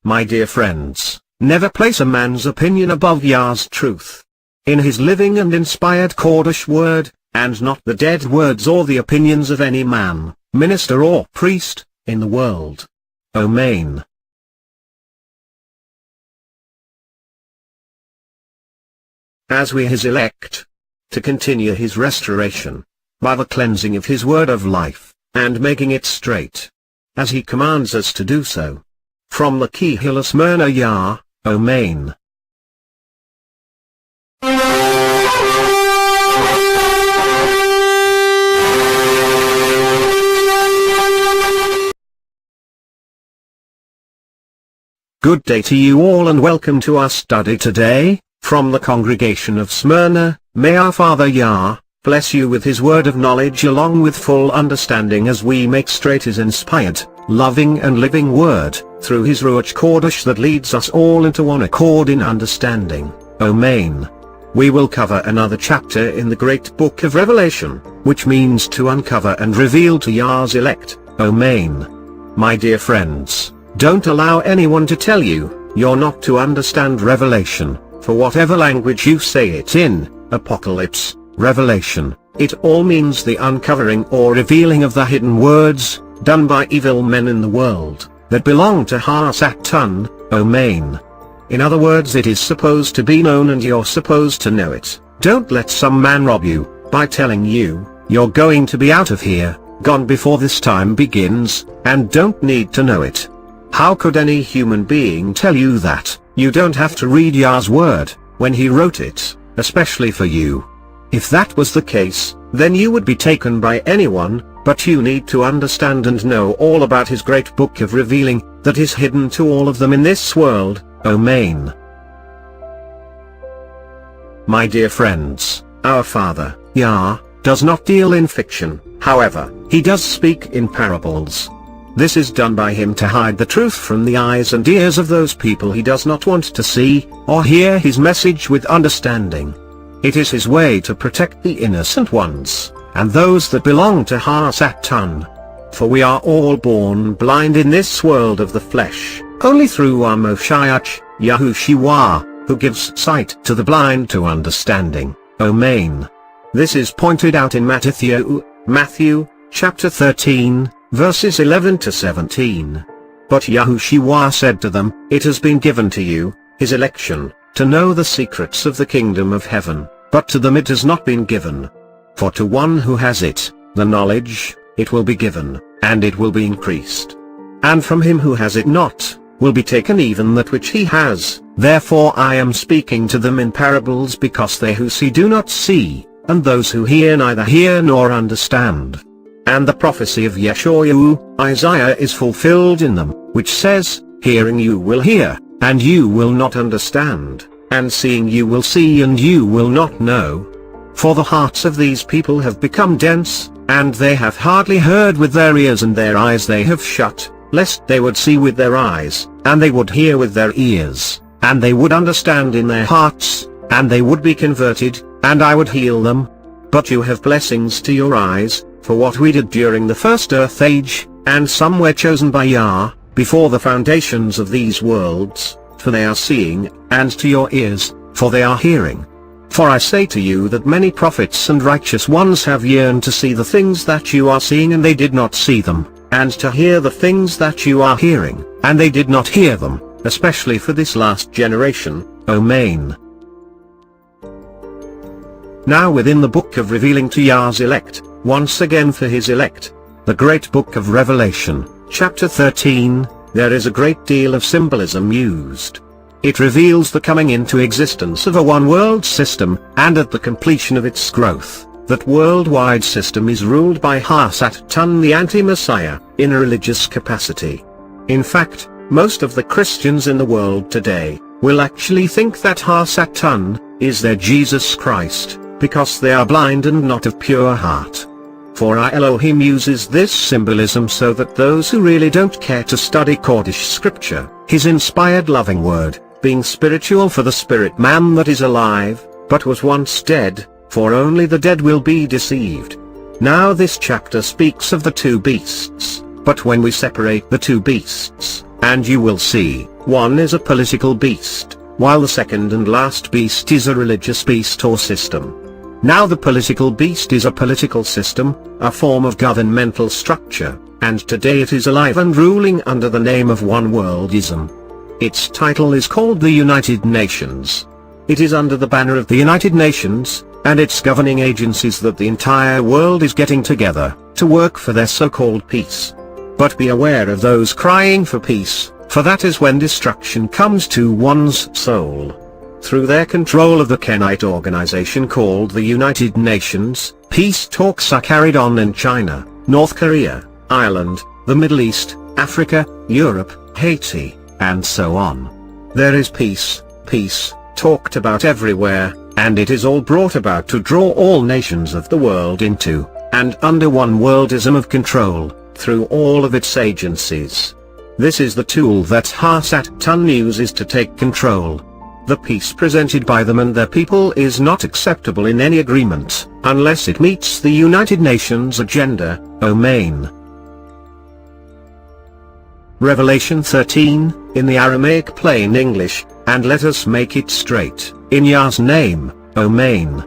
My dear friends, never place a man's opinion above Yah's truth. In his living and inspired kawdoshe word, and not the dead words or the opinions of any man, minister or priest, in the world. Omain. As we his elect, to continue his restoration, by the cleansing of his word of life, and making it straight, as he commands us to do so. From the Kehillah Smyrna Yah, omain. Good day to you all and welcome to our study today, from the congregation of Smyrna. May our Father Yah bless you with his word of knowledge along with full understanding as we make straight his inspired, loving and living word, through his Ruach Kodesh that leads us all into one accord in understanding. Omain. We will cover another chapter in the great book of Revelation, which means to uncover and reveal to Yah's elect. Omain. My dear friends, don't allow anyone to tell you, you're not to understand Revelation, for whatever language you say it in, Apocalypse, Revelation, it all means the uncovering or revealing of the hidden words, done by evil men in the world, that belong to Satan, omain. In other words, it is supposed to be known and you're supposed to know it. Don't let some man rob you, by telling you, you're going to be out of here, gone before this time begins, and don't need to know it. How could any human being tell you that? You don't have to read Yah's word, when he wrote it, especially for you. If that was the case, then you would be taken by anyone, but you need to understand and know all about his great book of revealing, that is hidden to all of them in this world, omain. My dear friends, our Father, Yah, does not deal in fiction, however, he does speak in parables. This is done by him to hide the truth from the eyes and ears of those people he does not want to see, or hear his message with understanding. It is his way to protect the innocent ones, and those that belong to Satan. For we are all born blind in this world of the flesh, only through our Moshiach, YaHuShuwa, who gives sight to the blind to understanding, omain. This is pointed out in Matthew, chapter 13, verses 11 to 17. But YaHuShuwa said to them, it has been given to you, his election, to know the secrets of the kingdom of heaven, but to them it has not been given. For to one who has it, the knowledge, it will be given, and it will be increased. And from him who has it not, will be taken even that which he has. Therefore I am speaking to them in parables because they who see do not see, and those who hear neither hear nor understand. And the prophecy of Yeshua, Isaiah is fulfilled in them, which says, hearing you will hear, and you will not understand, and seeing you will see and you will not know. For the hearts of these people have become dense, and they have hardly heard with their ears and their eyes they have shut, lest they would see with their eyes, and they would hear with their ears, and they would understand in their hearts, and they would be converted, and I would heal them. But you have blessings to your eyes, for what we did during the first earth age, and some were chosen by Yah, before the foundations of these worlds, for they are seeing, and to your ears, for they are hearing. For I say to you that many prophets and righteous ones have yearned to see the things that you are seeing and they did not see them, and to hear the things that you are hearing, and they did not hear them, especially for this last generation, omain. Now within the book of revealing to Yah's elect, once again for his elect, the great book of Revelation, chapter 13, there is a great deal of symbolism used. It reveals the coming into existence of a one-world system, and at the completion of its growth, that worldwide system is ruled by Satan the anti-Messiah, in a religious capacity. In fact, most of the Christians in the world today, will actually think that Satan is their Jesus Christ, because they are blind and not of pure heart. For Elohim uses this symbolism so that those who really don't care to study Kodesh scripture, his inspired loving word, being spiritual for the spirit man that is alive, but was once dead, for only the dead will be deceived. Now this chapter speaks of the two beasts, but when we separate the two beasts, and you will see, one is a political beast, while the second and last beast is a religious beast or system. Now the political beast is a political system, a form of governmental structure, and today it is alive and ruling under the name of one worldism. Its title is called the United Nations. It is under the banner of the United Nations, and its governing agencies that the entire world is getting together, to work for their so-called peace. But be aware of those crying for peace, for that is when destruction comes to one's soul. Through their control of the Kenite organization called the United Nations, peace talks are carried on in China, North Korea, Ireland, the Middle East, Africa, Europe, Haiti, and so on. There is peace talked about everywhere, and it is all brought about to draw all nations of the world into, and under one worldism of control, through all of its agencies. This is the tool that YaHuShuwa uses to take control. The peace presented by them and their people is not acceptable in any agreement, unless it meets the United Nations agenda, omain. Revelation 13, in the Aramaic plain English, and let us make it straight, in Yah's name, omain.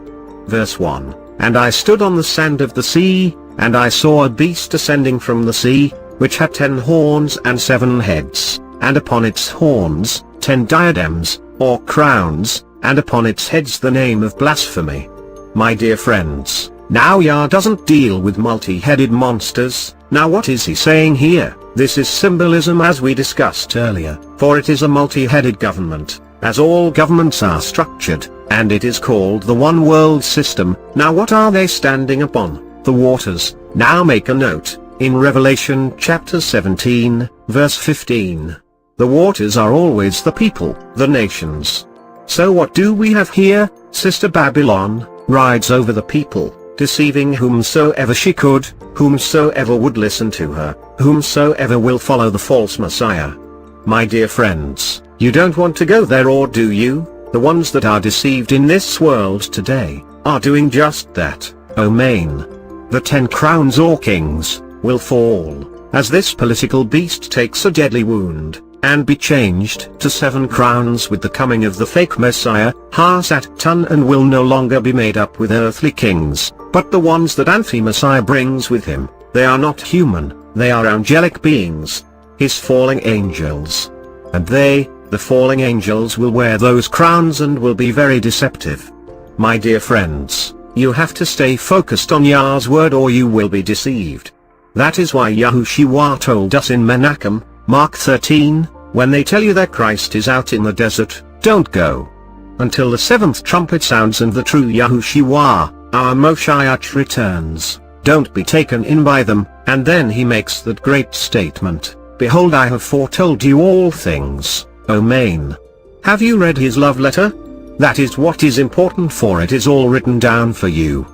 Verse 1, and I stood on the sand of the sea, and I saw a beast ascending from the sea, which had 10 horns and 7 heads, and upon its horns, 10 diadems, or crowns, and upon its heads the name of blasphemy. My dear friends, now Yah doesn't deal with multi-headed monsters. Now what is he saying here? This is symbolism as we discussed earlier, for it is a multi-headed government, as all governments are structured, and it is called the one world system. Now what are they standing upon? The waters. Now make a note, in Revelation chapter 17, verse 15. The waters are always the people, the nations. So what do we have here? Sister Babylon rides over the people, deceiving whomsoever she could, whomsoever would listen to her, whomsoever will follow the false Messiah. My dear friends, you don't want to go there, or do you? The ones that are deceived in this world today are doing just that, omain. The 10 crowns or kings will fall, as this political beast takes a deadly wound, and be changed to 7 crowns with the coming of the fake Messiah, YaHuShuwa, and will no longer be made up with earthly kings, but the ones that anti-Messiah brings with him. They are not human, they are angelic beings, his falling angels. And they, the falling angels, will wear those crowns and will be very deceptive. My dear friends, you have to stay focused on Yah's word or you will be deceived. That is why YaHuShuwa told us in Menachem, Mark 13, when they tell you that Christ is out in the desert, don't go. Until the 7th trumpet sounds and the true YaHuShuwa, our Moshiach, returns, don't be taken in by them. And then he makes that great statement, behold, I have foretold you all things, omain. Have you read his love letter? That is what is important, for it is all written down for you.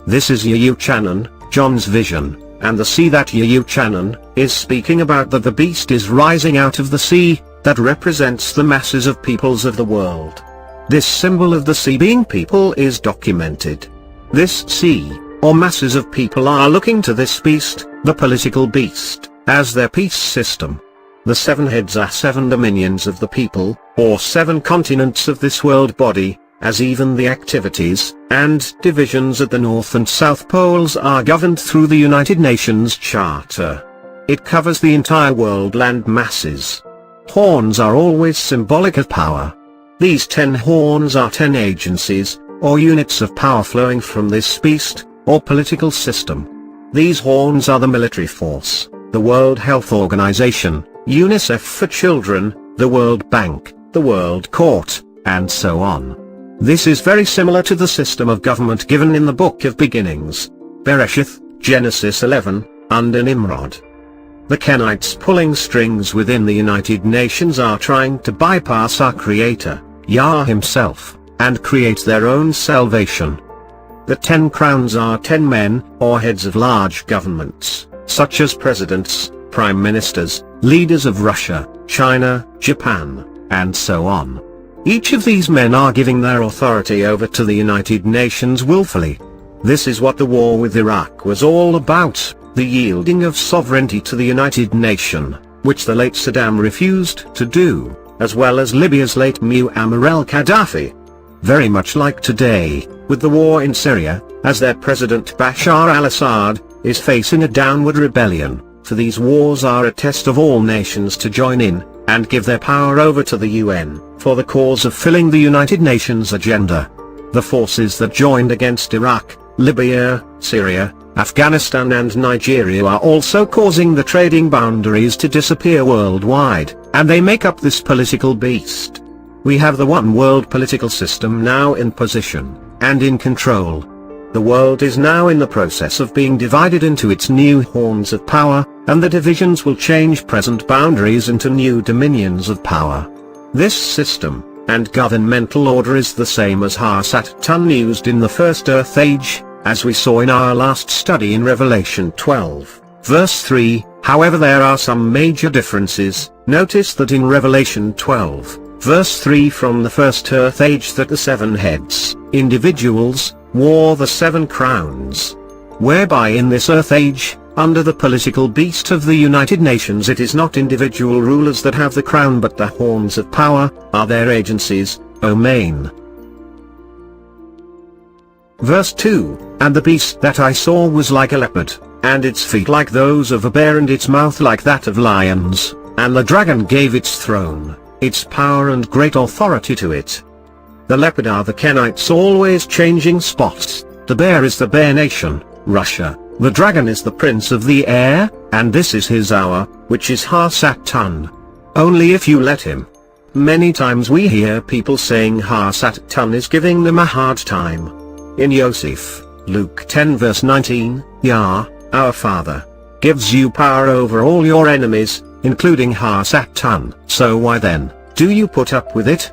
This is Yahuchanan, John's vision. And the sea that Yahuchanan is speaking about, that the beast is rising out of the sea, that represents the masses of peoples of the world. This symbol of the sea being people is documented. This sea, or masses of people, are looking to this beast, the political beast, as their peace system. The 7 heads are 7 dominions of the people, or 7 continents of this world body, as even the activities and divisions at the North and South Poles are governed through the United Nations Charter. It covers the entire world land masses. Horns are always symbolic of power. These 10 horns are 10 agencies, or units of power flowing from this beast, or political system. These horns are the military force, the World Health Organization, UNICEF for children, the World Bank, the World Court, and so on. This is very similar to the system of government given in the Book of Beginnings, Bereshith, Genesis 11, under Nimrod. The Kenites pulling strings within the United Nations are trying to bypass our Creator, Yah himself, and create their own salvation. The 10 crowns are 10 men, or heads of large governments, such as presidents, prime ministers, leaders of Russia, China, Japan, and so on. Each of these men are giving their authority over to the United Nations willfully. This is what the war with Iraq was all about, the yielding of sovereignty to the United Nation. which the late Saddam refused to do, as well as Libya's late Muammar al-Gaddafi. Very much like today, with the war in Syria, as their president Bashar al-Assad is facing a downward rebellion, for these wars are a test of all nations to join in, and give their power over to the UN, for the cause of filling the United Nations agenda. The forces that joined against Iraq, Libya, Syria, Afghanistan and Nigeria are also causing the trading boundaries to disappear worldwide, and they make up this political beast. We have the one world political system now in position, and in control. The world is now in the process of being divided into its new horns of power, and the divisions will change present boundaries into new dominions of power. This system and governmental order is the same as Ha-Sat-Tun used in the First Earth Age, as we saw in our last study in Revelation 12, verse 3, however there are some major differences. Notice that in Revelation 12, verse 3 from the First Earth Age that the 7 heads, individuals, wore the 7 crowns. Whereby in this Earth Age, under the political beast of the United Nations it is not individual rulers that have the crown but the horns of power, are their agencies, omain. Verse 2, and the beast that I saw was like a leopard, and its feet like those of a bear and its mouth like that of lions, and the dragon gave its throne, its power and great authority to it. The leopard are the Kenites always changing spots, the bear is the bear nation, Russia, the dragon is the prince of the air, and this is his hour, which is Ha-Sat-Tun. Only if you let him. Many times we hear people saying Ha-Sat-Tun is giving them a hard time. In Yosef, Luke 10 verse 19, Yah, our Father, gives you power over all your enemies, including Ha-Sat-Tun. So why then, do you put up with it?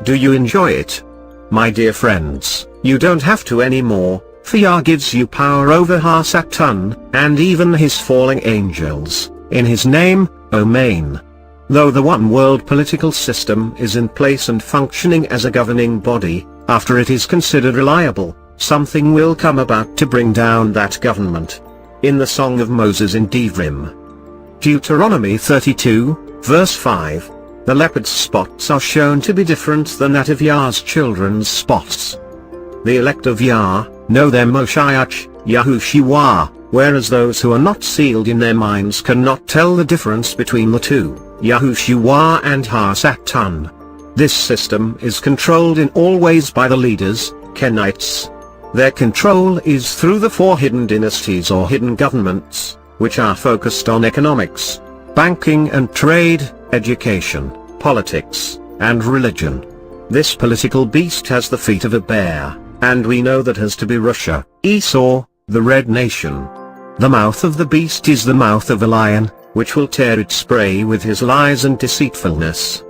Do you enjoy it? My dear friends, you don't have to anymore, for Yah gives you power over Ha-Sat-Tun, and even his falling angels, in his name, omain. Though the one world political system is in place and functioning as a governing body, after it is considered reliable, something will come about to bring down that government. In the Song of Moses in Devarim, Deuteronomy 32, verse 5, the leopard's spots are shown to be different than that of Yah's children's spots. The elect of Yah know their Moshiach, YaHuShuwa, whereas those who are not sealed in their minds cannot tell the difference between the two, YaHuShuwa and Ha-Sat-Tun. This system is controlled in all ways by the leaders, Kenites. Their control is through the 4 hidden dynasties or hidden governments, which are focused on economics, banking and trade, education, politics, and religion. This political beast has the feet of a bear, and we know that has to be Russia, Esau, the red nation. The mouth of the beast is the mouth of a lion, which will tear its prey with his lies and deceitfulness.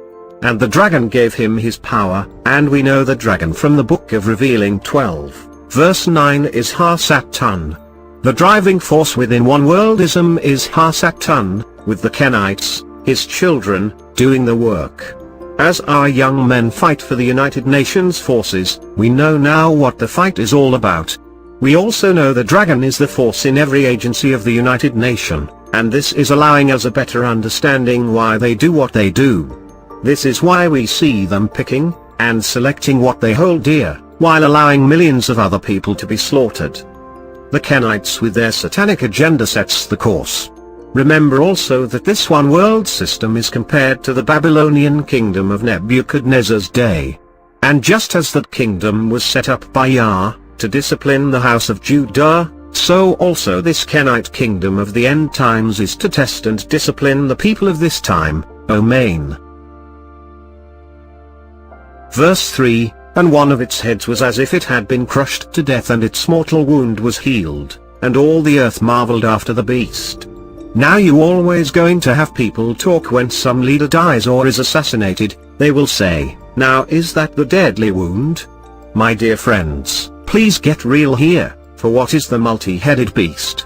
And the dragon gave him his power, and we know the dragon from the book of Revealing 12, verse 9 is Ha-Sat-Tun. The driving force within one worldism is Ha-Sat-Tun, with the Kenites, his children, doing the work. As our young men fight for the United Nations forces, we know now what the fight is all about. We also know the dragon is the force in every agency of the United Nation, and this is allowing us a better understanding why they do what they do. This is why we see them picking and selecting what they hold dear, while allowing millions of other people to be slaughtered. The Kenites with their satanic agenda sets the course. Remember also that this one world system is compared to the Babylonian kingdom of Nebuchadnezzar's day. And just as that kingdom was set up by Yah, to discipline the house of Judah, so also this Kenite kingdom of the end times is to test and discipline the people of this time, omain. Verse 3, and one of its heads was as if it had been crushed to death and its mortal wound was healed, and all the earth marveled after the beast. Now you always going to have people talk when some leader dies or is assassinated, they will say, now is that the deadly wound? My dear friends, please get real here, for what is the multi-headed beast?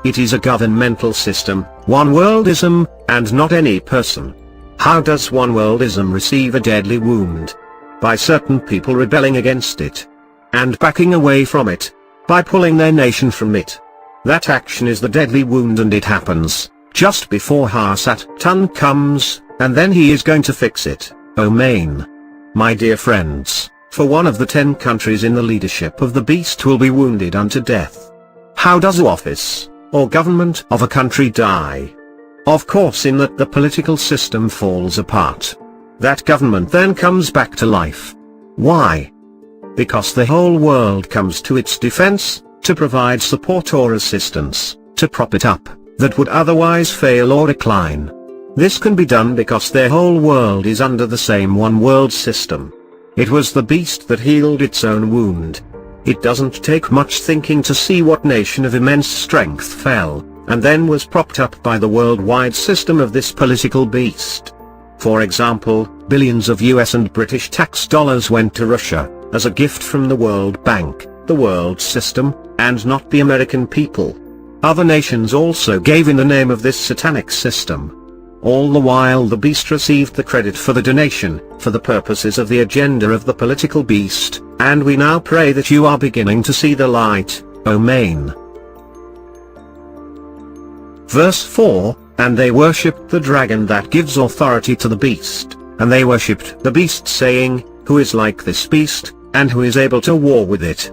It is a governmental system, one worldism, and not any person. How does one worldism receive a deadly wound? By certain people rebelling against it, and backing away from it, by pulling their nation from it. That action is the deadly wound, and it happens just before Ha-Satan comes, and then he is going to fix it, omain. My dear friends, for one of the 10 countries in the leadership of the beast will be wounded unto death. How does the office, or government of a country die? Of course, in that the political system falls apart. That government then comes back to life. Why? Because the whole world comes to its defense, to provide support or assistance, to prop it up, that would otherwise fail or decline. This can be done because their whole world is under the same one world system. It was the beast that healed its own wound. It doesn't take much thinking to see what nation of immense strength fell, and then was propped up by the worldwide system of this political beast. For example, billions of US and British tax dollars went to Russia, as a gift from the World Bank, the world system, and not the American people. Other nations also gave in the name of this satanic system. All the while the beast received the credit for the donation, for the purposes of the agenda of the political beast, and we now pray that you are beginning to see the light, omain. Verse 4, and they worshipped the dragon that gives authority to the beast, and they worshipped the beast saying, who is like this beast, and who is able to war with it?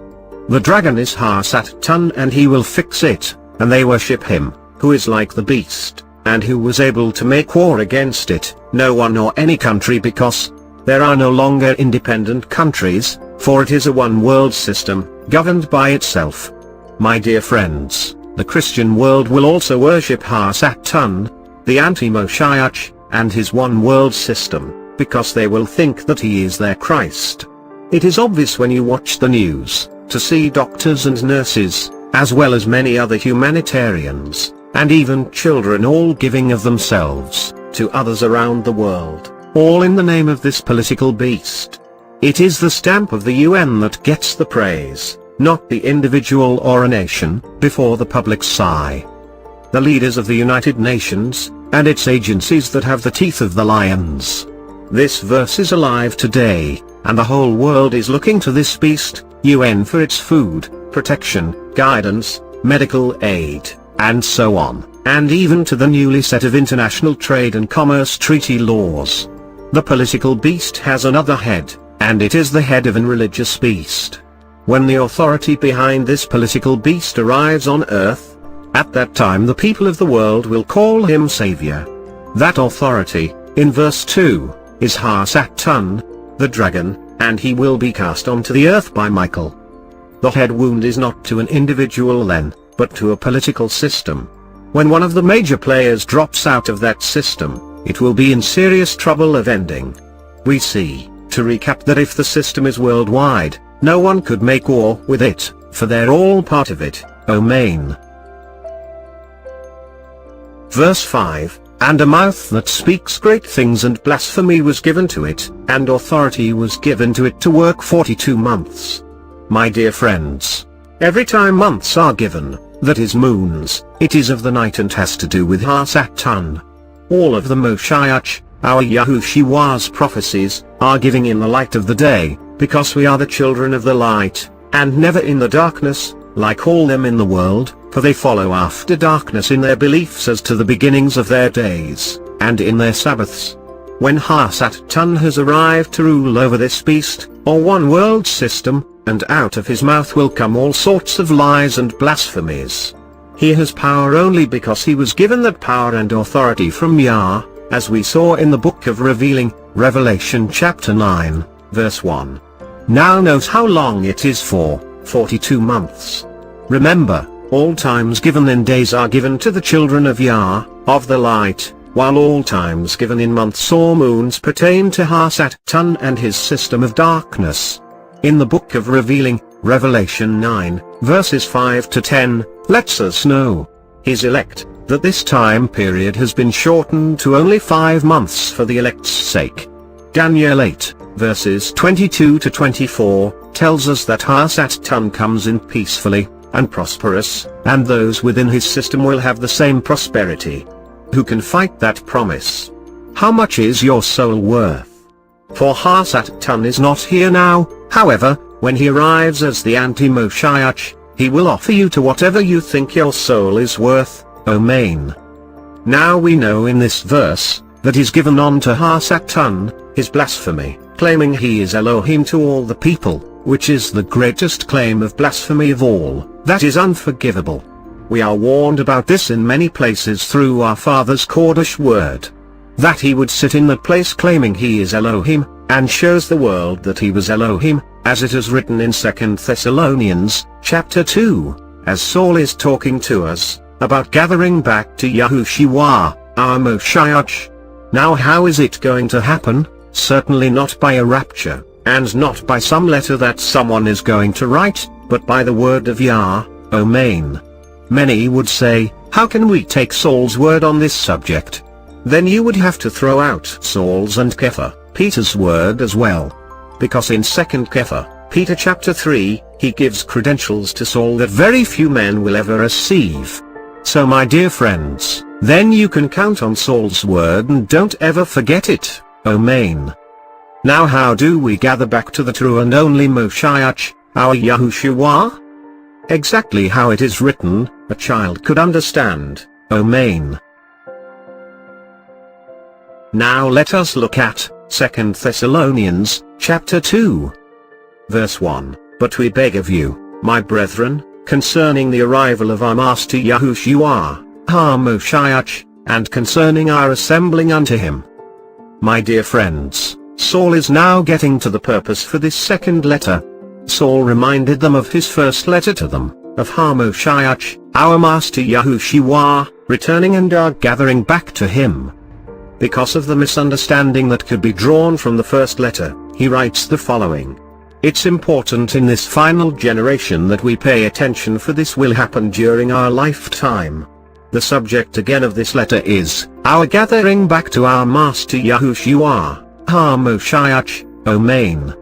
The dragon is Ha-Satan and he will fix it, and they worship him, who is like the beast, and who was able to make war against it, no one or any country, because there are no longer independent countries, for it is a one-world system, governed by itself. My dear friends, the Christian world will also worship Ha-Satan, the anti-Moshiach, and his one-world system, because they will think that he is their Christ. It is obvious when you watch the news, to see doctors and nurses, as well as many other humanitarians, and even children all giving of themselves, to others around the world, all in the name of this political beast. It is the stamp of the UN that gets the praise, not the individual or a nation, before the public's eye. The leaders of the United Nations, and its agencies that have the teeth of the lions. This verse is alive today, and the whole world is looking to this beast, UN, for its food, protection, guidance, medical aid, and so on, and even to the newly set of international trade and commerce treaty laws. The political beast has another head, and it is the head of an religious beast. When the authority behind this political beast arrives on earth, at that time the people of the world will call him Savior. That authority, in verse 2, is Ha-Satan, the dragon, and he will be cast onto the earth by Michael. The head wound is not to an individual then, but to a political system. When one of the major players drops out of that system, it will be in serious trouble of ending. We see, to recap, that if the system is worldwide, no one could make war with it, for they're all part of it, omain. Verse 5, and a mouth that speaks great things and blasphemy was given to it, and authority was given to it to work 42 months. My dear friends, every time months are given, that is moons, it is of the night and has to do with Ha-Satan. All of the Moshiach, our YaHuShuwa's prophecies, are giving in the light of the day, because we are the children of the light, and never in the darkness, like all them in the world, for they follow after darkness in their beliefs as to the beginnings of their days, and in their Sabbaths. When Ha-Satan has arrived to rule over this beast, or one world system, and out of his mouth will come all sorts of lies and blasphemies. He has power only because he was given that power and authority from Yah, as we saw in the book of Revealing, Revelation chapter 9, verse 1. Now note how long it is for, 42 months. Remember, all times given in days are given to the children of Yah, of the light, while all times given in months or moons pertain to Ha-Satan and his system of darkness. In the book of Revealing, Revelation 9, verses 5 to 10, lets us know, his elect, that this time period has been shortened to only 5 months for the elect's sake. Daniel 8, verses 22 to 24, tells us that Ha-Satan comes in peacefully, and prosperous, and those within his system will have the same prosperity. Who can fight that promise? How much is your soul worth? For Ha-Satan is not here now, however, when he arrives as the anti-Moshiach, he will offer you to whatever you think your soul is worth, omain. Now we know in this verse, that is given unto Ha-Satan, his blasphemy, claiming he is Elohim to all the people, which is the greatest claim of blasphemy of all, that is unforgivable. We are warned about this in many places through our Father's kawdoshe word. That he would sit in that place claiming he is Elohim, and shows the world that he was Elohim, as it is written in 2 Thessalonians, chapter 2, as Saul is talking to us, about gathering back to YaHuShuwa, our Moshiach. Now how is it going to happen? Certainly not by a rapture, and not by some letter that someone is going to write, but by the word of Yah, omain. Many would say, how can we take Saul's word on this subject? Then you would have to throw out Saul's and Peter's word as well. Because in 2 Peter chapter 3, he gives credentials to Saul that very few men will ever receive. So my dear friends, then you can count on Saul's word and don't ever forget it, omain. Now how do we gather back to the true and only Moshiach, our YaHuShuwa? Exactly how it is written, a child could understand, omain. Now let us look at 2 Thessalonians, chapter 2. Verse 1, But we beg of you, my brethren, concerning the arrival of our Master YaHuShuwa, our Moshiach, and concerning our assembling unto him. My dear friends, Saul is now getting to the purpose for this second letter. Saul reminded them of his first letter to them, of our Moshiach, our Master YaHuShuwa, returning and our gathering back to him. Because of the misunderstanding that could be drawn from the first letter, he writes the following. It's important in this final generation that we pay attention, for this will happen during our lifetime. The subject again of this letter is, our gathering back to our Master YaHuShuwa, our Moshiach, omain.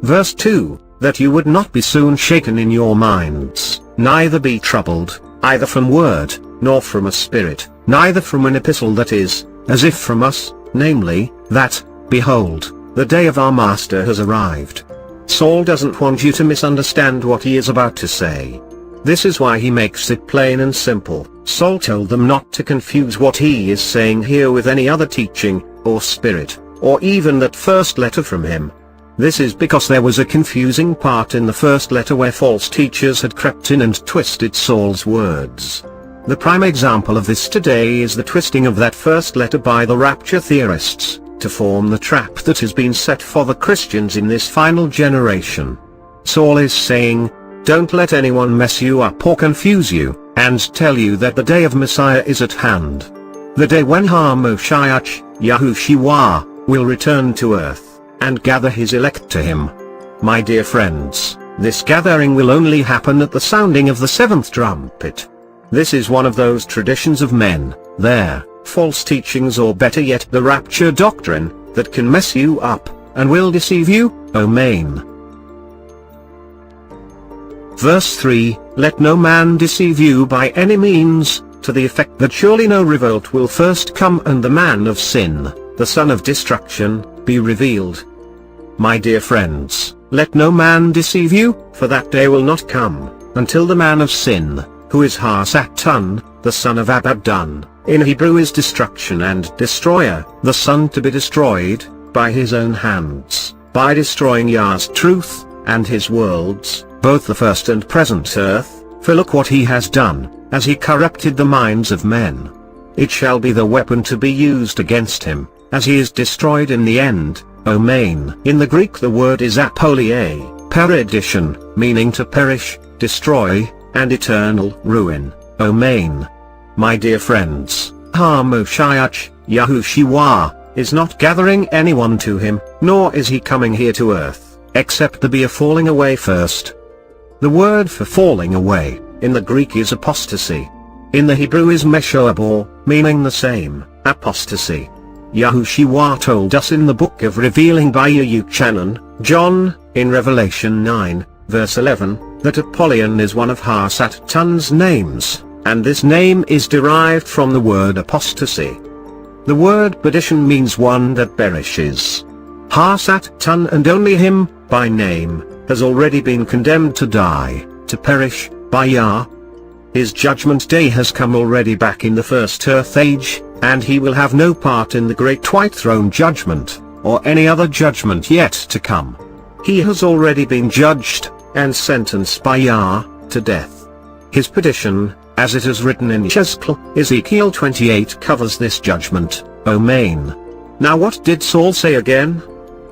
Verse 2, that you would not be soon shaken in your minds, neither be troubled, either from word, nor from a spirit, neither from an epistle that is, as if from us, namely, that, behold, the day of our Master has arrived. Saul doesn't want you to misunderstand what he is about to say. This is why he makes it plain and simple. Saul told them not to confuse what he is saying here with any other teaching, or spirit, or even that first letter from him. This is because there was a confusing part in the first letter where false teachers had crept in and twisted Saul's words. The prime example of this today is the twisting of that first letter by the rapture theorists, to form the trap that has been set for the Christians in this final generation. Saul is saying, don't let anyone mess you up or confuse you, and tell you that the day of Messiah is at hand. The day when our Moshiach, YaHuShuwa, will return to earth, and gather his elect to him. My dear friends, this gathering will only happen at the sounding of the seventh trumpet. This is one of those traditions of men, their false teachings, or better yet the rapture doctrine, that can mess you up, and will deceive you, omain. Verse 3, let no man deceive you by any means, to the effect that surely no revolt will first come and the man of sin, the son of destruction, be revealed. My dear friends, let no man deceive you, for that day will not come, until the man of sin, who is Ha-Satan, the son of Abaddon, in Hebrew is destruction and destroyer, the son to be destroyed, by his own hands, by destroying Yah's truth, and his worlds, both the first and present earth, for look what he has done, as he corrupted the minds of men. It shall be the weapon to be used against him, as he is destroyed in the end, omain. In the Greek the word is apolie, perdition, meaning to perish, destroy, and eternal ruin, omain. My dear friends, our Moshiach, YaHuShuwa, is not gathering anyone to him, nor is he coming here to earth, except there be a falling away first. The word for falling away, in the Greek is apostasy. In the Hebrew is meshoabor, meaning the same, apostasy. YaHuShuwa told us in the book of revealing by Yahuchanan, John, in Revelation 9, verse 11, that Apollyon is one of Ha-Satan's names, and this name is derived from the word apostasy. The word perdition means one that perishes. Ha-Satan, and only him, by name, has already been condemned to die, to perish, by Yah. his judgment day has come already back in the first earth age, and he will have no part in the great white throne judgment, or any other judgment yet to come. He has already been judged, and sentenced by Yah, to death. His petition, as it is written in Ezekiel 28, covers this judgment, omain. Now what did Saul say again?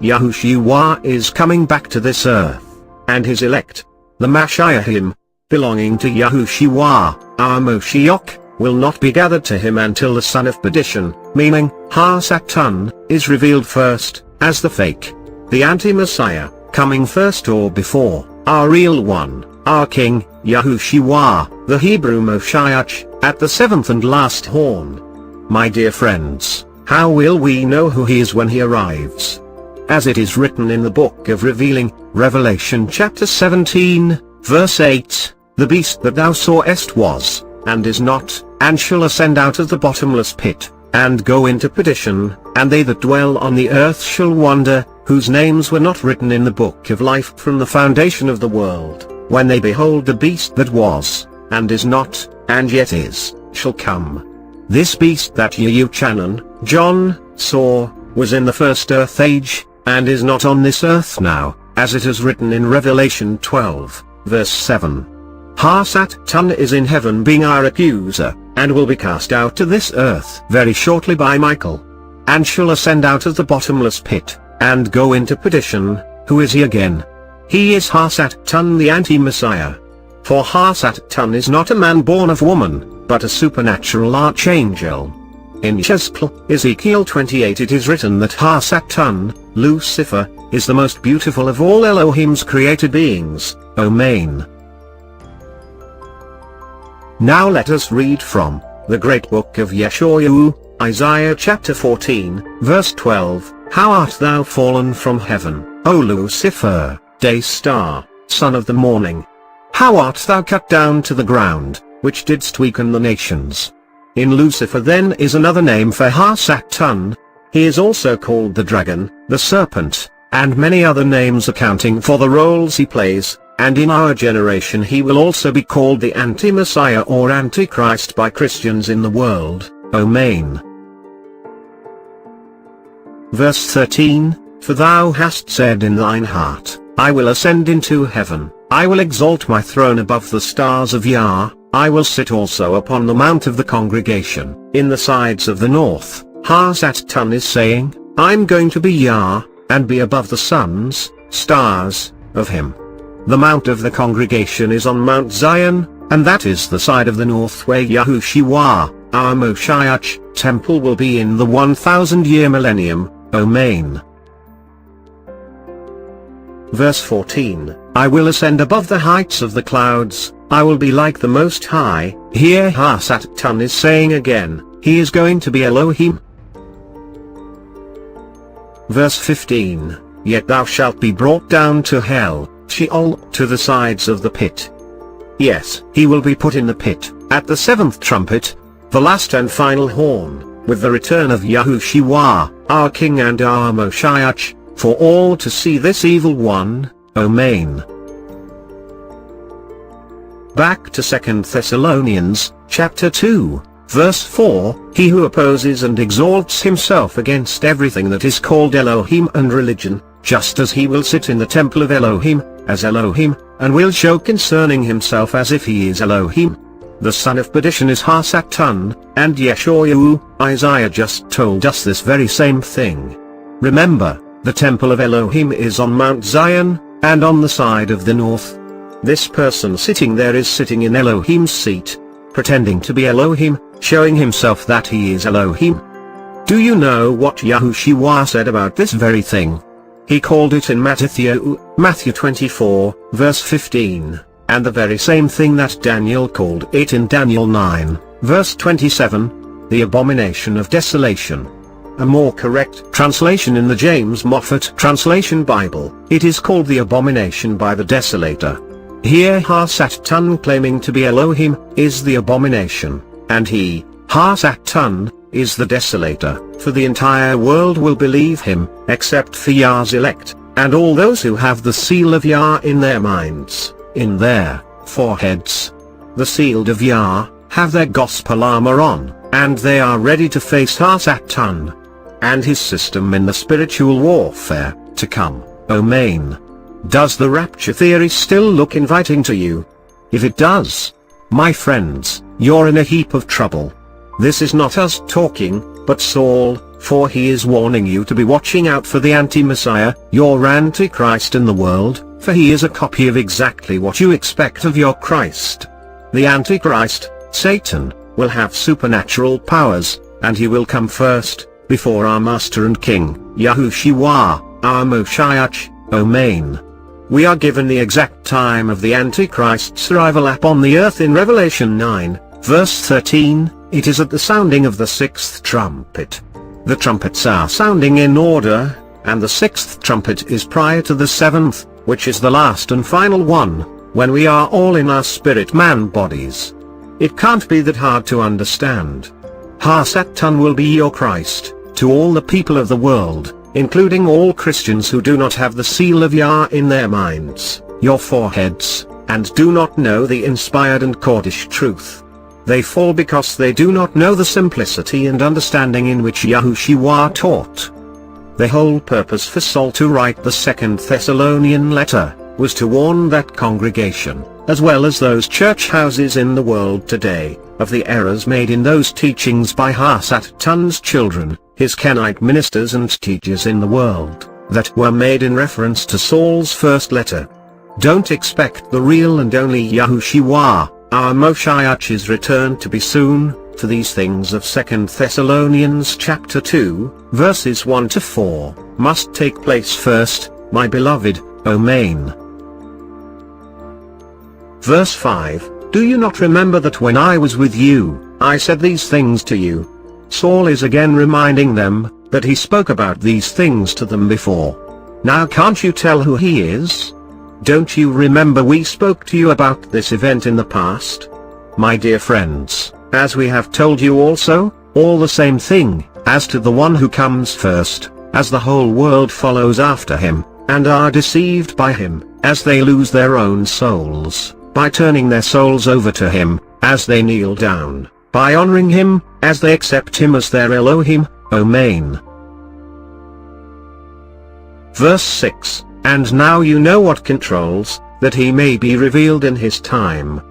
YaHuShuwa is coming back to this earth, and his elect, the Mashiachim, belonging to YaHuShuwa, our Moshiach, will not be gathered to him until the son of perdition, meaning Ha-Satan, is revealed first, as the fake, the anti-Messiah, coming first or before, our real one, our King, YaHuShuwa, the Hebrew Moshiach, at the seventh and last horn. My dear friends, how will we know who he is when he arrives? As it is written in the book of Revealing, Revelation chapter 17, verse 8, the beast that thou sawest was, and is not, and shall ascend out of the bottomless pit, and go into perdition, and they that dwell on the earth shall wonder, whose names were not written in the book of life from the foundation of the world, when they behold the beast that was, and is not, and yet is, shall come. This beast that Yahuchanan, John, saw, was in the first earth age, and is not on this earth now, as it is written in Revelation 12, verse 7. Ha-Satan is in heaven being our accuser, and will be cast out to this earth very shortly by Michael, and shall ascend out of the bottomless pit, and go into perdition. Who is he again? He is Ha-Satan, the anti-Messiah. For Ha-Satan is not a man born of woman, but a supernatural archangel. In Ezekiel 28 it is written that Ha-Satan, Lucifer, is the most beautiful of all Elohim's created beings, omain. Now let us read from the great book of Yeshua, Isaiah chapter 14, verse 12, How art thou fallen from heaven, O Lucifer, day star, son of the morning? How art thou cut down to the ground, which didst weaken the nations? In Lucifer then is another name for Ha-Satan. He is also called the dragon, the serpent, and many other names accounting for the roles he plays, and in our generation he will also be called the anti-Messiah or Antichrist by Christians in the world, omain. Verse 13, For thou hast said in thine heart, I will ascend into heaven, I will exalt my throne above the stars of Yah, I will sit also upon the mount of the congregation, in the sides of the north. Ha-Satan is saying, I'm going to be Yah, and be above the suns, stars, of him. The mount of the congregation is on Mount Zion, and that is the side of the north where YaHuShuwa, our Moshiach, temple will be in the 1,000-year millennium, omain. Verse 14, I will ascend above the heights of the clouds, I will be like the Most High. Here Ha-Satan is saying again, he is going to be Elohim. Verse 15, Yet thou shalt be brought down to hell, Sheol, to the sides of the pit. Yes, he will be put in the pit, at the seventh trumpet, the last and final horn, with the return of YaHuShuwa, our King and our Moshiach, for all to see this evil one, omain. Back to 2 Thessalonians, chapter 2, verse 4, He who opposes and exalts himself against everything that is called Elohim and religion, just as he will sit in the temple of Elohim, as Elohim, and will show concerning himself as if he is Elohim. The son of perdition is Ha-Satan, and Yeshua, Isaiah just told us this very same thing. Remember, the temple of Elohim is on Mount Zion, and on the side of the north. This person sitting there is sitting in Elohim's seat, pretending to be Elohim, showing himself that he is Elohim. Do you know what YaHuShuwa said about this very thing? He called it in Matthew 24, verse 15, and the very same thing that Daniel called it in Daniel 9, verse 27, the abomination of desolation. A more correct translation in the James Moffat Translation Bible, it is called the abomination by the desolator. Here Ha-Satan, claiming to be Elohim, is the abomination, and he, Ha-Satan, is the desolator, for the entire world will believe him, except for Yah's elect, and all those who have the seal of Yah in their minds, in their foreheads. the sealed of Yah, have their gospel armor on, and they are ready to face Satan and his system in the spiritual warfare to come, omain. Does the rapture theory still look inviting to you? If it does, my friends, you're in a heap of trouble. This is not us talking, but Saul, for he is warning you to be watching out for the anti-Messiah, your Antichrist in the world, for he is a copy of exactly what you expect of your Christ. The Antichrist, Satan, will have supernatural powers, and he will come first, before our Master and King, YaHuShuwa, our Moshiach, omain. We are given the exact time of the Antichrist's arrival upon the earth in Revelation 9, verse 13, it is at the sounding of the sixth trumpet. The trumpets are sounding in order, and the sixth trumpet is prior to the seventh, which is the last and final one, when we are all in our spirit man bodies. It can't be that hard to understand. Satan will be your Christ, to all the people of the world, including all Christians who do not have the seal of Yah in their minds, your foreheads, and do not know the inspired and kawdoshe truth. They fall because they do not know the simplicity and understanding in which YaHuShuwa taught. The whole purpose for Saul to write the Second Thessalonian letter, was to warn that congregation, as well as those church houses in the world today, of the errors made in those teachings by Satan's children, his Kenite ministers and teachers in the world, that were made in reference to Saul's first letter. Don't expect the real and only YaHuShuwa, our Moshiach's return to be soon, for these things of 2 Thessalonians chapter 2, verses 1 to 4, must take place first, my beloved, omain. Verse 5, do you not remember that when I was with you, I said these things to you? Saul is again reminding them, that he spoke about these things to them before. Now can't you tell who he is? Don't you remember we spoke to you about this event in the past? My dear friends, as we have told you also, all the same thing, as to the one who comes first, as the whole world follows after him, and are deceived by him, as they lose their own souls, by turning their souls over to him, as they kneel down, by honoring him, as they accept him as their Elohim, omain. Verse 6, and now you know what controls, that he may be revealed in his time.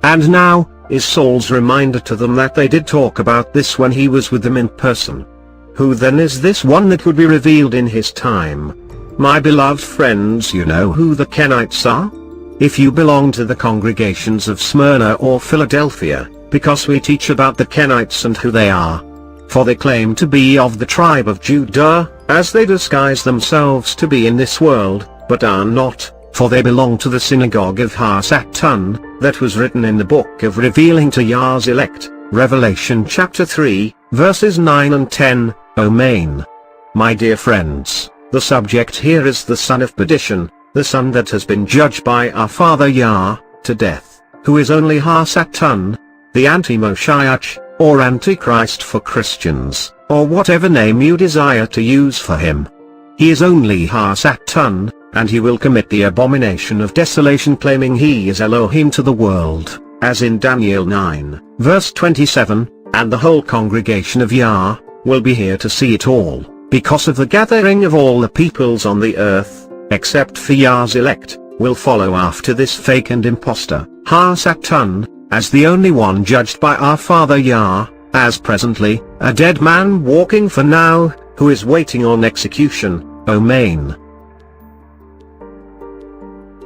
And now, is Saul's reminder to them that they did talk about this when he was with them in person. Who then is this one that would be revealed in his time? My beloved friends, you know who the Kenites are? If you belong to the congregations of Smyrna or Philadelphia, because we teach about the Kenites and who they are. For they claim to be of the tribe of Judah, as they disguise themselves to be in this world, but are not, for they belong to the synagogue of Satan, that was written in the book of revealing to Yah's elect, Revelation chapter 3, verses 9 and 10, omain. My dear friends, the subject here is the son of perdition, the son that has been judged by our Father Yah, to death, who is only Satan, the anti-Moshiach, or Antichrist for Christians, or whatever name you desire to use for him. He is only Satan, and he will commit the abomination of desolation, claiming he is Elohim to the world, as in Daniel 9, verse 27, and the whole congregation of Yah, will be here to see it all, because of the gathering of all the peoples on the earth, except for Yah's elect, will follow after this fake and impostor, Satan, as the only one judged by our Father Yah, as presently, a dead man walking for now, who is waiting on execution, omain.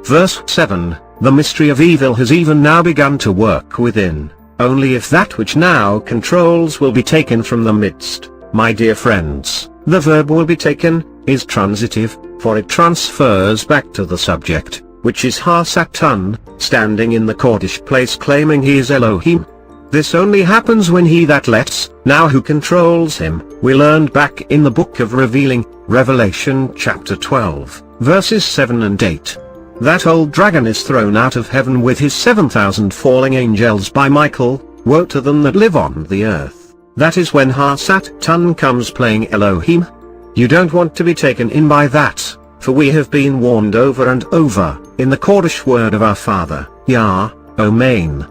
Verse 7, the mystery of evil has even now begun to work within, only if that which now controls will be taken from the midst. My dear friends, the verb will be taken, is transitive, for it transfers back to the subject, which is Satan, standing in the kawdoshe place claiming he is Elohim. This only happens when he that lets, now who controls him, we learned back in the book of revealing, Revelation chapter 12, verses 7 and 8. That old dragon is thrown out of heaven with his 7,000 falling angels by Michael. Woe to them that live on the earth. That is when Satan comes playing Elohim. You don't want to be taken in by that, for we have been warned over and over, in the kawdoshe word of our Father, Yah, omain.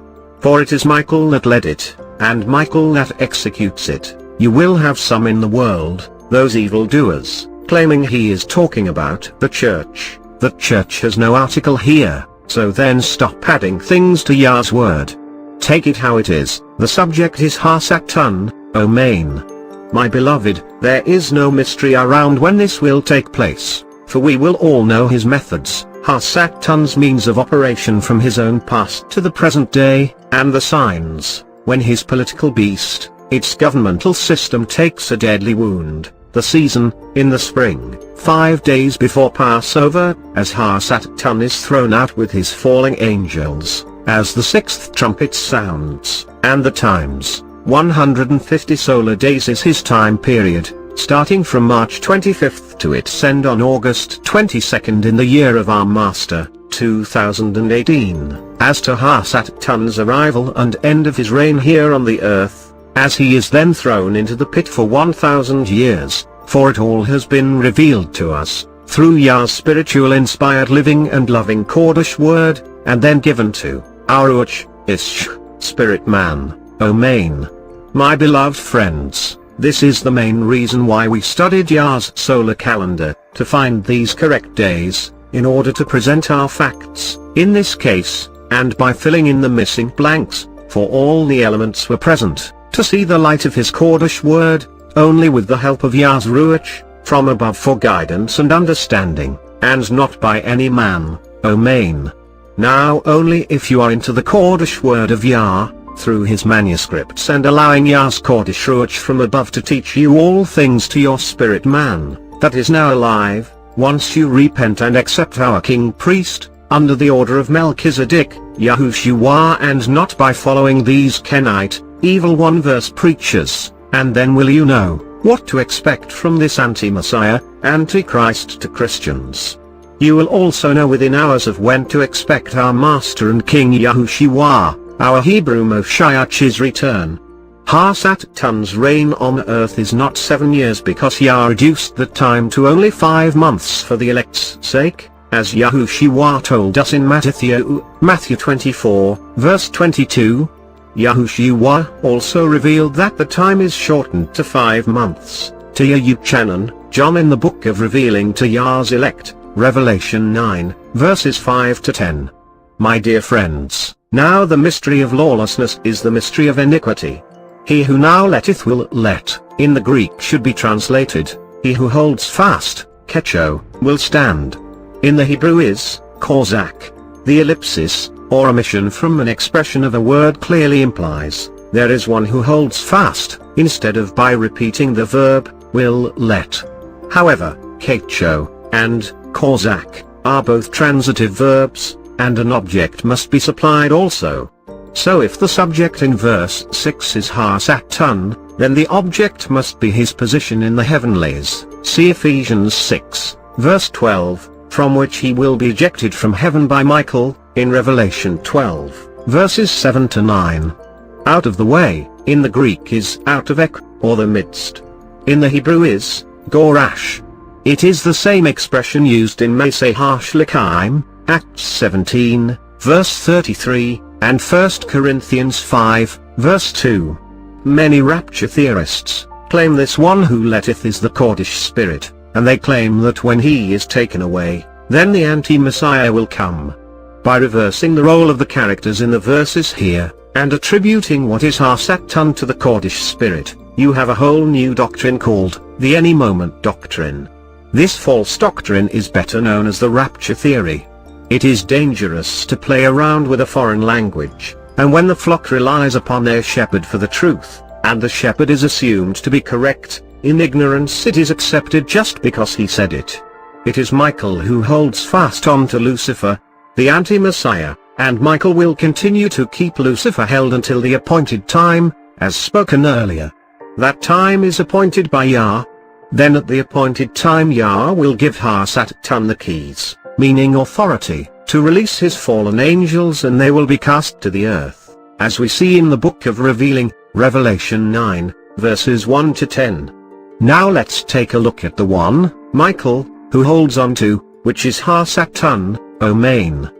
For it is Michael that led it, and Michael that executes it. You will have some in the world, those evil doers, claiming he is talking about the church. The church has no article here, so then stop adding things to Yah's word. Take it how it is, the subject is Ha-Satan, omain. My beloved, there is no mystery around when this will take place, for we will all know his methods, Ha-Satan's means of operation from his own past to the present day, and the signs, when his political beast, its governmental system takes a deadly wound, the season, in the spring, 5 days before Passover, as Ha-Satan is thrown out with his falling angels, as the sixth trumpet sounds, and the times, 150 solar days is his time period, starting from March 25th to its end on August 22nd in the year of our Master, 2018, as to Ha-Satan's arrival and end of his reign here on the earth, as he is then thrown into the pit for 1,000 years, for it all has been revealed to us, through Yah's spiritual inspired living and loving kawdoshe word, and then given to our spirit man, omain. My beloved friends, this is the main reason why we studied Yah's solar calendar, to find these correct days, in order to present our facts, in this case, and by filling in the missing blanks, for all the elements were present, to see the light of his kawdoshe word, only with the help of Yah's ruach, from above for guidance and understanding, and not by any man, omain. Now only if you are into the kawdoshe word of Yah, through his manuscripts and allowing Yah's kawdoshe ruach from above to teach you all things to your spirit man, that is now alive, once you repent and accept our king priest, under the order of Melchizedek, YaHuShuwa, and not by following these Kenite, evil one-verse preachers, and then will you know what to expect from this anti-Messiah, antichrist to Christians. You will also know within hours of when to expect our Master and King YaHuShuwa, our Hebrew Moshiach's return. Ha-Satan's reign on earth is not 7 years because Yah reduced the time to only 5 months for the elect's sake, as YaHuShuwa told us in Matthew 24, verse 22. YaHuShuwa also revealed that the time is shortened to 5 months, to Yahuchanan, John in the book of revealing to Yah's elect, Revelation 9, verses 5 to 10. My dear friends, now the mystery of lawlessness is the mystery of iniquity. He who now letteth will let, in the Greek should be translated, he who holds fast, kecho, will stand. In the Hebrew is, kozak. The ellipsis, or omission from an expression of a word clearly implies, there is one who holds fast, instead of by repeating the verb, will let. However, kecho, and, kozak, are both transitive verbs, and an object must be supplied also. So if the subject in verse 6 is Ha-Satan, then the object must be his position in the heavenlies, see Ephesians 6, verse 12, from which he will be ejected from heaven by Michael, in Revelation 12, verses 7 to 9. Out of the way, in the Greek is out of ek, or the midst. In the Hebrew is, gorash. It is the same expression used in Meseh HaShlikaim, Acts 17, verse 33, and 1 Corinthians 5, verse 2. Many rapture theorists claim this one who letteth is the kawdoshe spirit, and they claim that when he is taken away, then the anti-Messiah will come. By reversing the role of the characters in the verses here, and attributing what is Ha-Satan to the kawdoshe spirit, you have a whole new doctrine called the any moment doctrine. This false doctrine is better known as the rapture theory. It is dangerous to play around with a foreign language, and when the flock relies upon their shepherd for the truth, and the shepherd is assumed to be correct, in ignorance it is accepted just because he said it. It is Michael who holds fast on to Lucifer, the anti-Messiah, and Michael will continue to keep Lucifer held until the appointed time, as spoken earlier. That time is appointed by Yah. Then at the appointed time Yah will give Ha-Satan the keys, meaning authority, to release his fallen angels, and they will be cast to the earth, as we see in the book of revealing, Revelation 9, verses 1 to 10. Now let's take a look at the one, Michael, who holds on to, which is Ha-Satan, omain.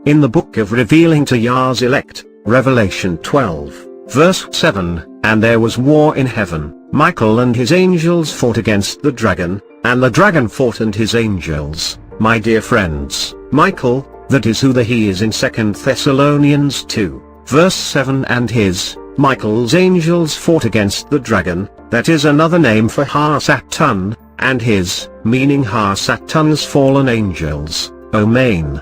in the book of revealing to Yah's elect, Revelation 12, verse 7, "And there was war in heaven, Michael and his angels fought against the dragon, and the dragon fought and his angels." My dear friends, Michael, that is who the he is in 2 Thessalonians 2, verse 7, and his, Michael's angels fought against the dragon, that is another name for Ha-Satan, and his, meaning Ha-Satan's fallen angels, omain.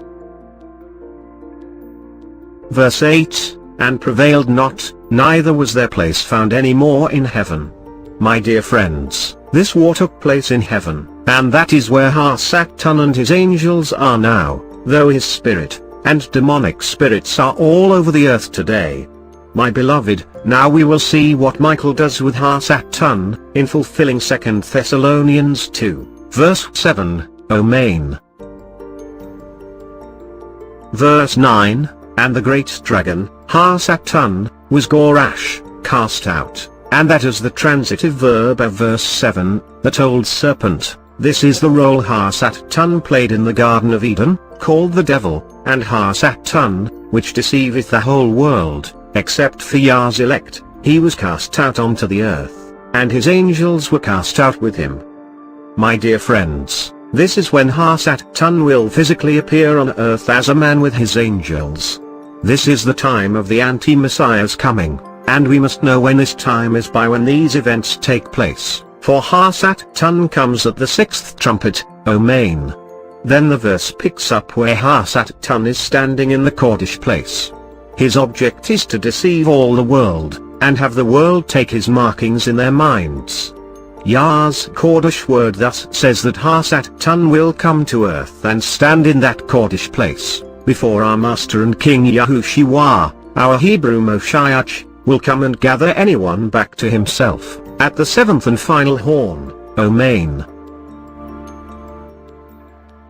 Verse 8, "And prevailed not, neither was their place found any more in heaven." My dear friends, this war took place in heaven, and that is where Ha-Satan and his angels are now, though his spirit, and demonic spirits are all over the earth today. My beloved, now we will see what Michael does with Ha-Satan, in fulfilling 2 Thessalonians 2, verse 7, omain. Verse 9, "And the great dragon, Ha-Satan, was Gorash, cast out," and that is the transitive verb of verse 7, "that old serpent." This is the role Ha-Satan played in the Garden of Eden, called the devil, and Ha-Satan, which deceiveth the whole world, except for Yah's elect, he was cast out onto the earth, and his angels were cast out with him. My dear friends, this is when Ha-Satan will physically appear on earth as a man with his angels. This is the time of the anti-Messiah's coming, and we must know when this time is by when these events take place, for Ha-Satan comes at the sixth trumpet, omain. Then the verse picks up where Ha-Satan is standing in the kawdoshe place. His object is to deceive all the world, and have the world take his markings in their minds. Yah's kawdoshe word thus says that Ha-Satan will come to earth and stand in that kawdoshe place, before our Master and King YaHuShuwa, our Hebrew Moshiach, will come and gather anyone back to himself, at the seventh and final horn, omain.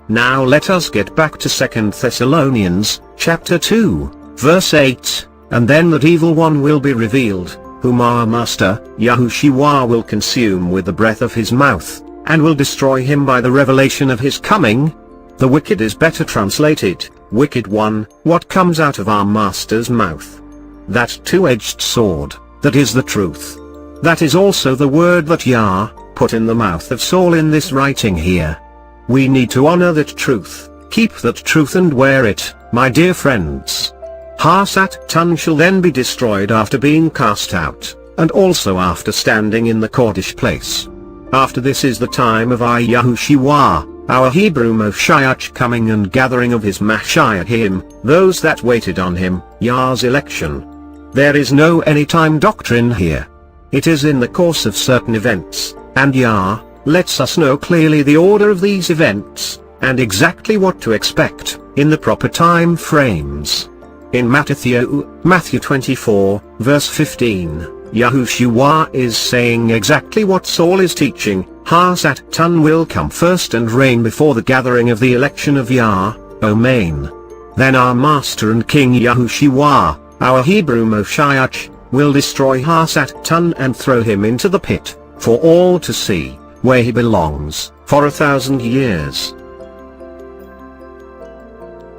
Now let us get back to 2 Thessalonians, chapter 2, verse 8, "And then that evil one will be revealed, whom our Master, YaHuShuwa, will consume with the breath of his mouth, and will destroy him by the revelation of his coming." The wicked is better translated, wicked one, what comes out of our Master's mouth. That two-edged sword, that is the truth. That is also the word that Yah put in the mouth of Saul in this writing here. We need to honor that truth, keep that truth and wear it, my dear friends. Ha-Satan shall then be destroyed after being cast out, and also after standing in the kawdoshe place. After this is the time of our YaHuShuwa, our Hebrew Moshiach, coming and gathering of his Mashiachim, those that waited on him, Yah's election. There is no any-time doctrine here. It is in the course of certain events, and Yah lets us know clearly the order of these events, and exactly what to expect, in the proper time frames. In Matthew 24, verse 15, YaHuShuwa is saying exactly what Saul is teaching. Ha-Satan will come first and reign before the gathering of the election of Yah, omain. Then our Master and King YaHuShuwa, our Hebrew Moshiach, will destroy Ha-Satan and throw him into the pit, for all to see, where he belongs, for 1,000 years.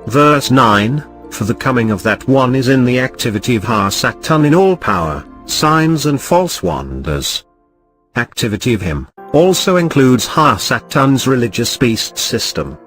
Verse 9, "For the coming of that one is in the activity of Ha-Satan in all power, signs and false wonders." Activity of him also includes Ha-Satan's religious beast system.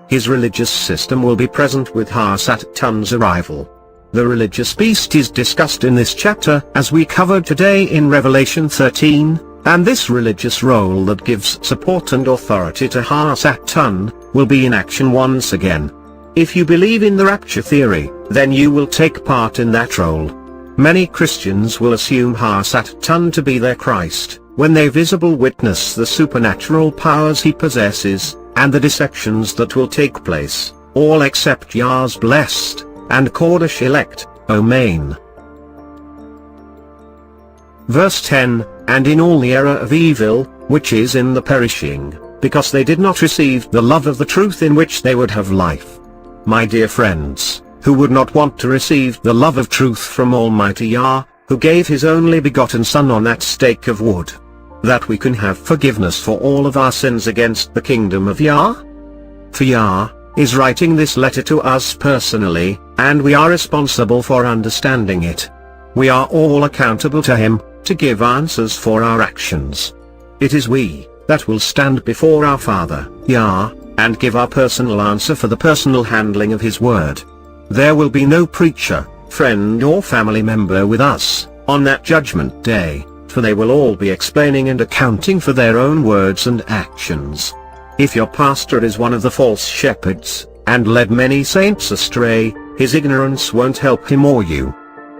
His religious system will be present with Ha-Satan's arrival. The religious beast is discussed in this chapter as we covered today in Revelation 13, and this religious role that gives support and authority to Ha-Satan will be in action once again. If you believe in the rapture theory, then you will take part in that role. Many Christians will assume Ha-Satan to be their Christ, when they visibly witness the supernatural powers he possesses, and the deceptions that will take place, all except Yah's blessed and kawdoshe elect, omain. Verse 10, "And in all the error of evil, which is in the perishing, because they did not receive the love of the truth in which they would have life." My dear friends, who would not want to receive the love of truth from Almighty Yah, who gave his only begotten Son on that stake of wood, that we can have forgiveness for all of our sins against the kingdom of Yah? For Yah is writing this letter to us personally, and we are responsible for understanding it. We are all accountable to him, to give answers for our actions. It is we that will stand before our Father, Yah, and give our personal answer for the personal handling of his word. There will be no preacher, friend or family member with us on that judgment day, for they will all be explaining and accounting for their own words and actions. If your pastor is one of the false shepherds, and led many saints astray, his ignorance won't help him or you.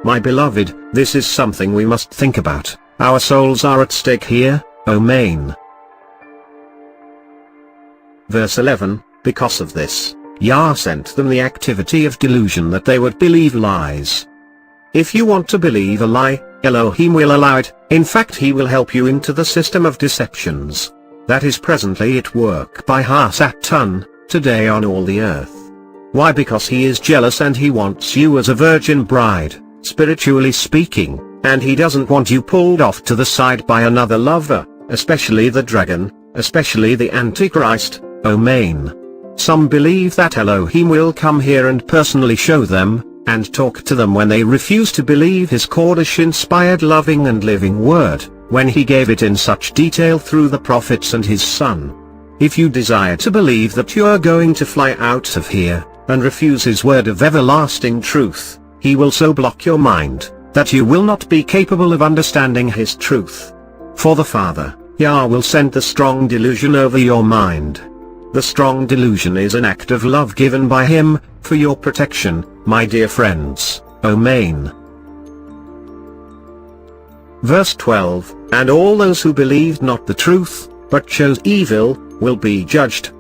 My beloved, this is something we must think about. Our souls are at stake here, omain. Verse 11, because of this, Yah sent them the activity of delusion that they would believe lies. If you want to believe a lie, Elohim will allow it. In fact, he will help you into the system of deceptions that is presently at work by Satan today on all the earth. Why? Because he is jealous and he wants you as a virgin bride, spiritually speaking, and he doesn't want you pulled off to the side by another lover, especially the dragon, especially the Antichrist, omain. Some believe that Elohim will come here and personally show them, and talk to them when they refuse to believe his kawdoshe-inspired loving and living word, when he gave it in such detail through the prophets and his son. If you desire to believe that you are going to fly out of here, and refuse his word of everlasting truth, he will so block your mind, that you will not be capable of understanding his truth. For the Father, Yah will send the strong delusion over your mind. The strong delusion is an act of love given by him, for your protection, my dear friends, omain. Verse 12, and all those who believed not the truth, but chose evil, will be judged.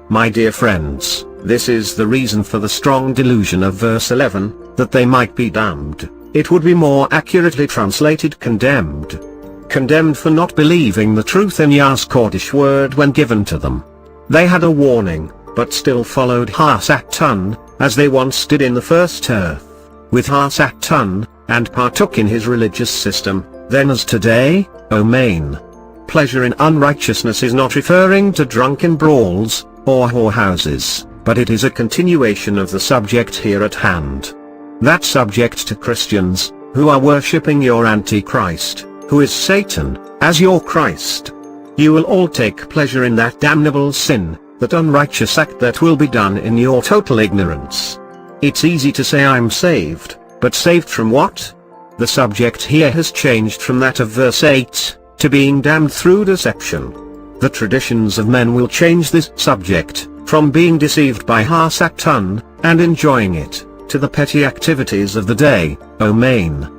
My dear friends, this is the reason for the strong delusion of verse 11, that they might be damned. It would be more accurately translated condemned. Condemned for not believing the truth in Yah's Kodesh word when given to them. They had a warning, but still followed Satan, as they once did in the first earth, with Satan, and partook in his religious system, then as today, omain. Pleasure in unrighteousness is not referring to drunken brawls, or whorehouses, but it is a continuation of the subject here at hand. That subject to Christians, who are worshipping your Antichrist, who is Satan, as your Christ. You will all take pleasure in that damnable sin, that unrighteous act that will be done in your total ignorance. It's easy to say I'm saved, but saved from what? The subject here has changed from that of verse 8, to being damned through deception. The traditions of men will change this subject, from being deceived by Satan, and enjoying it, to the petty activities of the day, omain.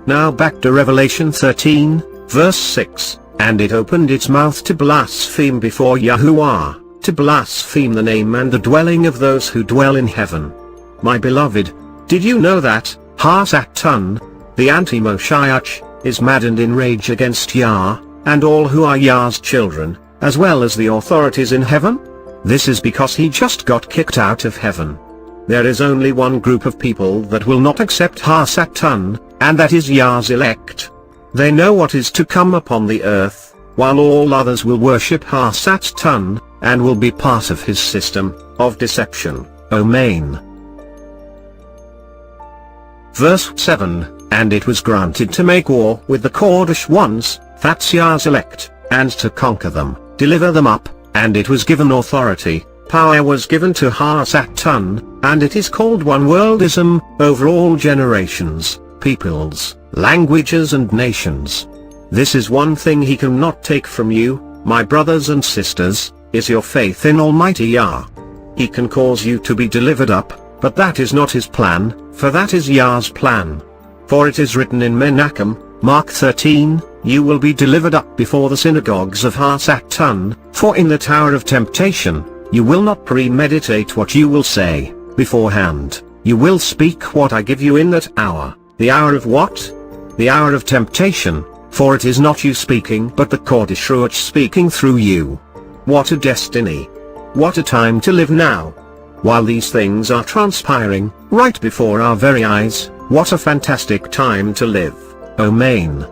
Now back to Revelation 13, verse 6, and it opened its mouth to blaspheme before YaHuShuwa, to blaspheme the name and the dwelling of those who dwell in heaven. My beloved, did you know that Satan, the anti-Moshiach, is maddened in rage against Yah, and all who are Yah's children, as well as the authorities in heaven? This is because he just got kicked out of heaven. There is only one group of people that will not accept Satan, and that is Yah's elect. They know what is to come upon the earth, while all others will worship Satan, and will be part of his system of deception, omain. Verse 7, and it was granted to make war with the kawdoshe ones, that's Yah's elect, and to conquer them, deliver them up, and it was given authority, power was given to Satan, and it is called one worldism, over all generations, peoples, languages and nations. This is one thing he cannot take from you, my brothers and sisters, is your faith in Almighty Yah. He can cause you to be delivered up, but that is not his plan, for that is Yah's plan. For it is written in Menachem, Mark 13, you will be delivered up before the synagogues of Satan, for in the tower of temptation, you will not premeditate what you will say, beforehand, you will speak what I give you in that hour. The hour of what? The hour of temptation, for it is not you speaking but the kawdoshe Ruach speaking through you. What a destiny! What a time to live now! While these things are transpiring, right before our very eyes, what a fantastic time to live, omain.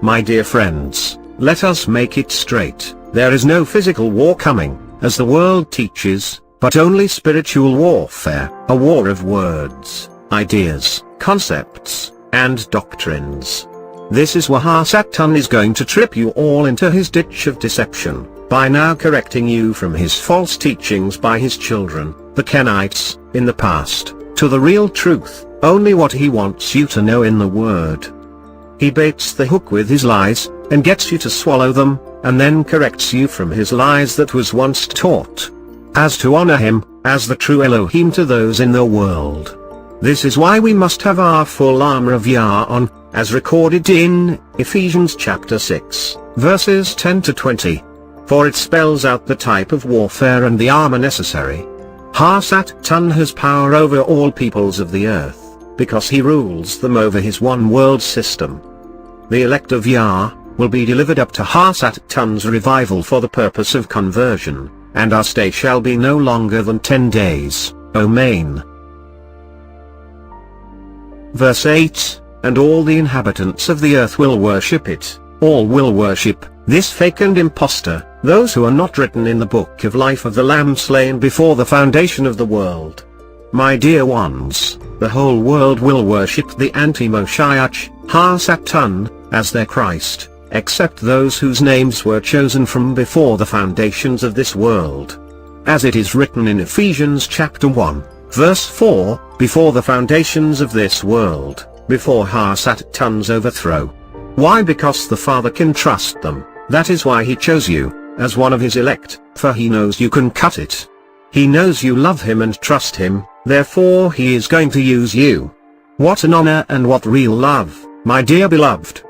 My dear friends, let us make it straight, there is no physical war coming. as the world teaches, but only spiritual warfare, a war of words, ideas, concepts, and doctrines. This is where Satan is going to trip you all into his ditch of deception, by now correcting you from his false teachings by his children, the Kenites, in the past, to the real truth, only what he wants you to know in the Word. He baits the hook with his lies, and gets you to swallow them, and then corrects you from his lies that was once taught, as to honor him, as the true Elohim to those in the world. This is why we must have our full armor of Yah on, as recorded in Ephesians chapter 6, verses 10 to 20. For it spells out the type of warfare and the armor necessary. Satan has power over all peoples of the earth, because he rules them over his one world system. The elect of Yah will be delivered up to Satan's revival for the purpose of conversion, and our stay shall be no longer than 10 days, omain. Verse 8, and all the inhabitants of the earth will worship it, all will worship this fake and impostor, those who are not written in the book of life of the Lamb slain before the foundation of the world. My dear ones, the whole world will worship the anti-Moshiach, Satan, as their Christ, except those whose names were chosen from before the foundations of this world. As it is written in Ephesians chapter 1, verse 4, before the foundations of this world, before Satan's overthrow. Why? Because the Father can trust them, that is why he chose you, as one of his elect, for he knows you can cut it. He knows you love him and trust him, therefore he is going to use you. What an honor and what real love, my dear beloved.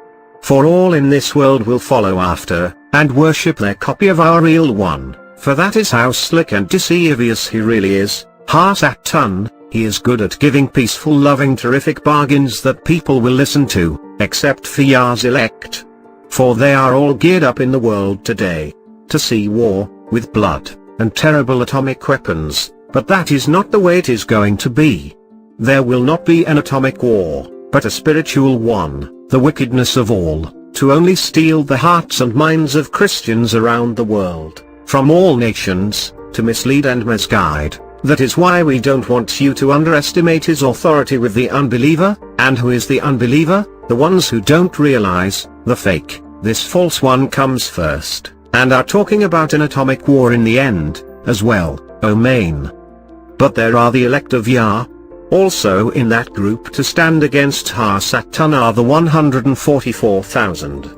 For all in this world will follow after, and worship their copy of our real one, for that is how slick and deceivious he really is, Satan. He is good at giving peaceful, loving, terrific bargains that people will listen to, except for Yah's elect. For they are all geared up in the world today, to see war, with blood, and terrible atomic weapons, but that is not the way it is going to be. There will not be an atomic war, but a spiritual one, the wickedness of all, to only steal the hearts and minds of Christians around the world, from all nations, to mislead and misguide. That is why we don't want you to underestimate his authority with the unbeliever. And who is the unbeliever? The ones who don't realize, the fake, this false one comes first, and are talking about an atomic war in the end, as well, omain. But there are the elect of Yah. Also in that group to stand against Satan are the 144,000.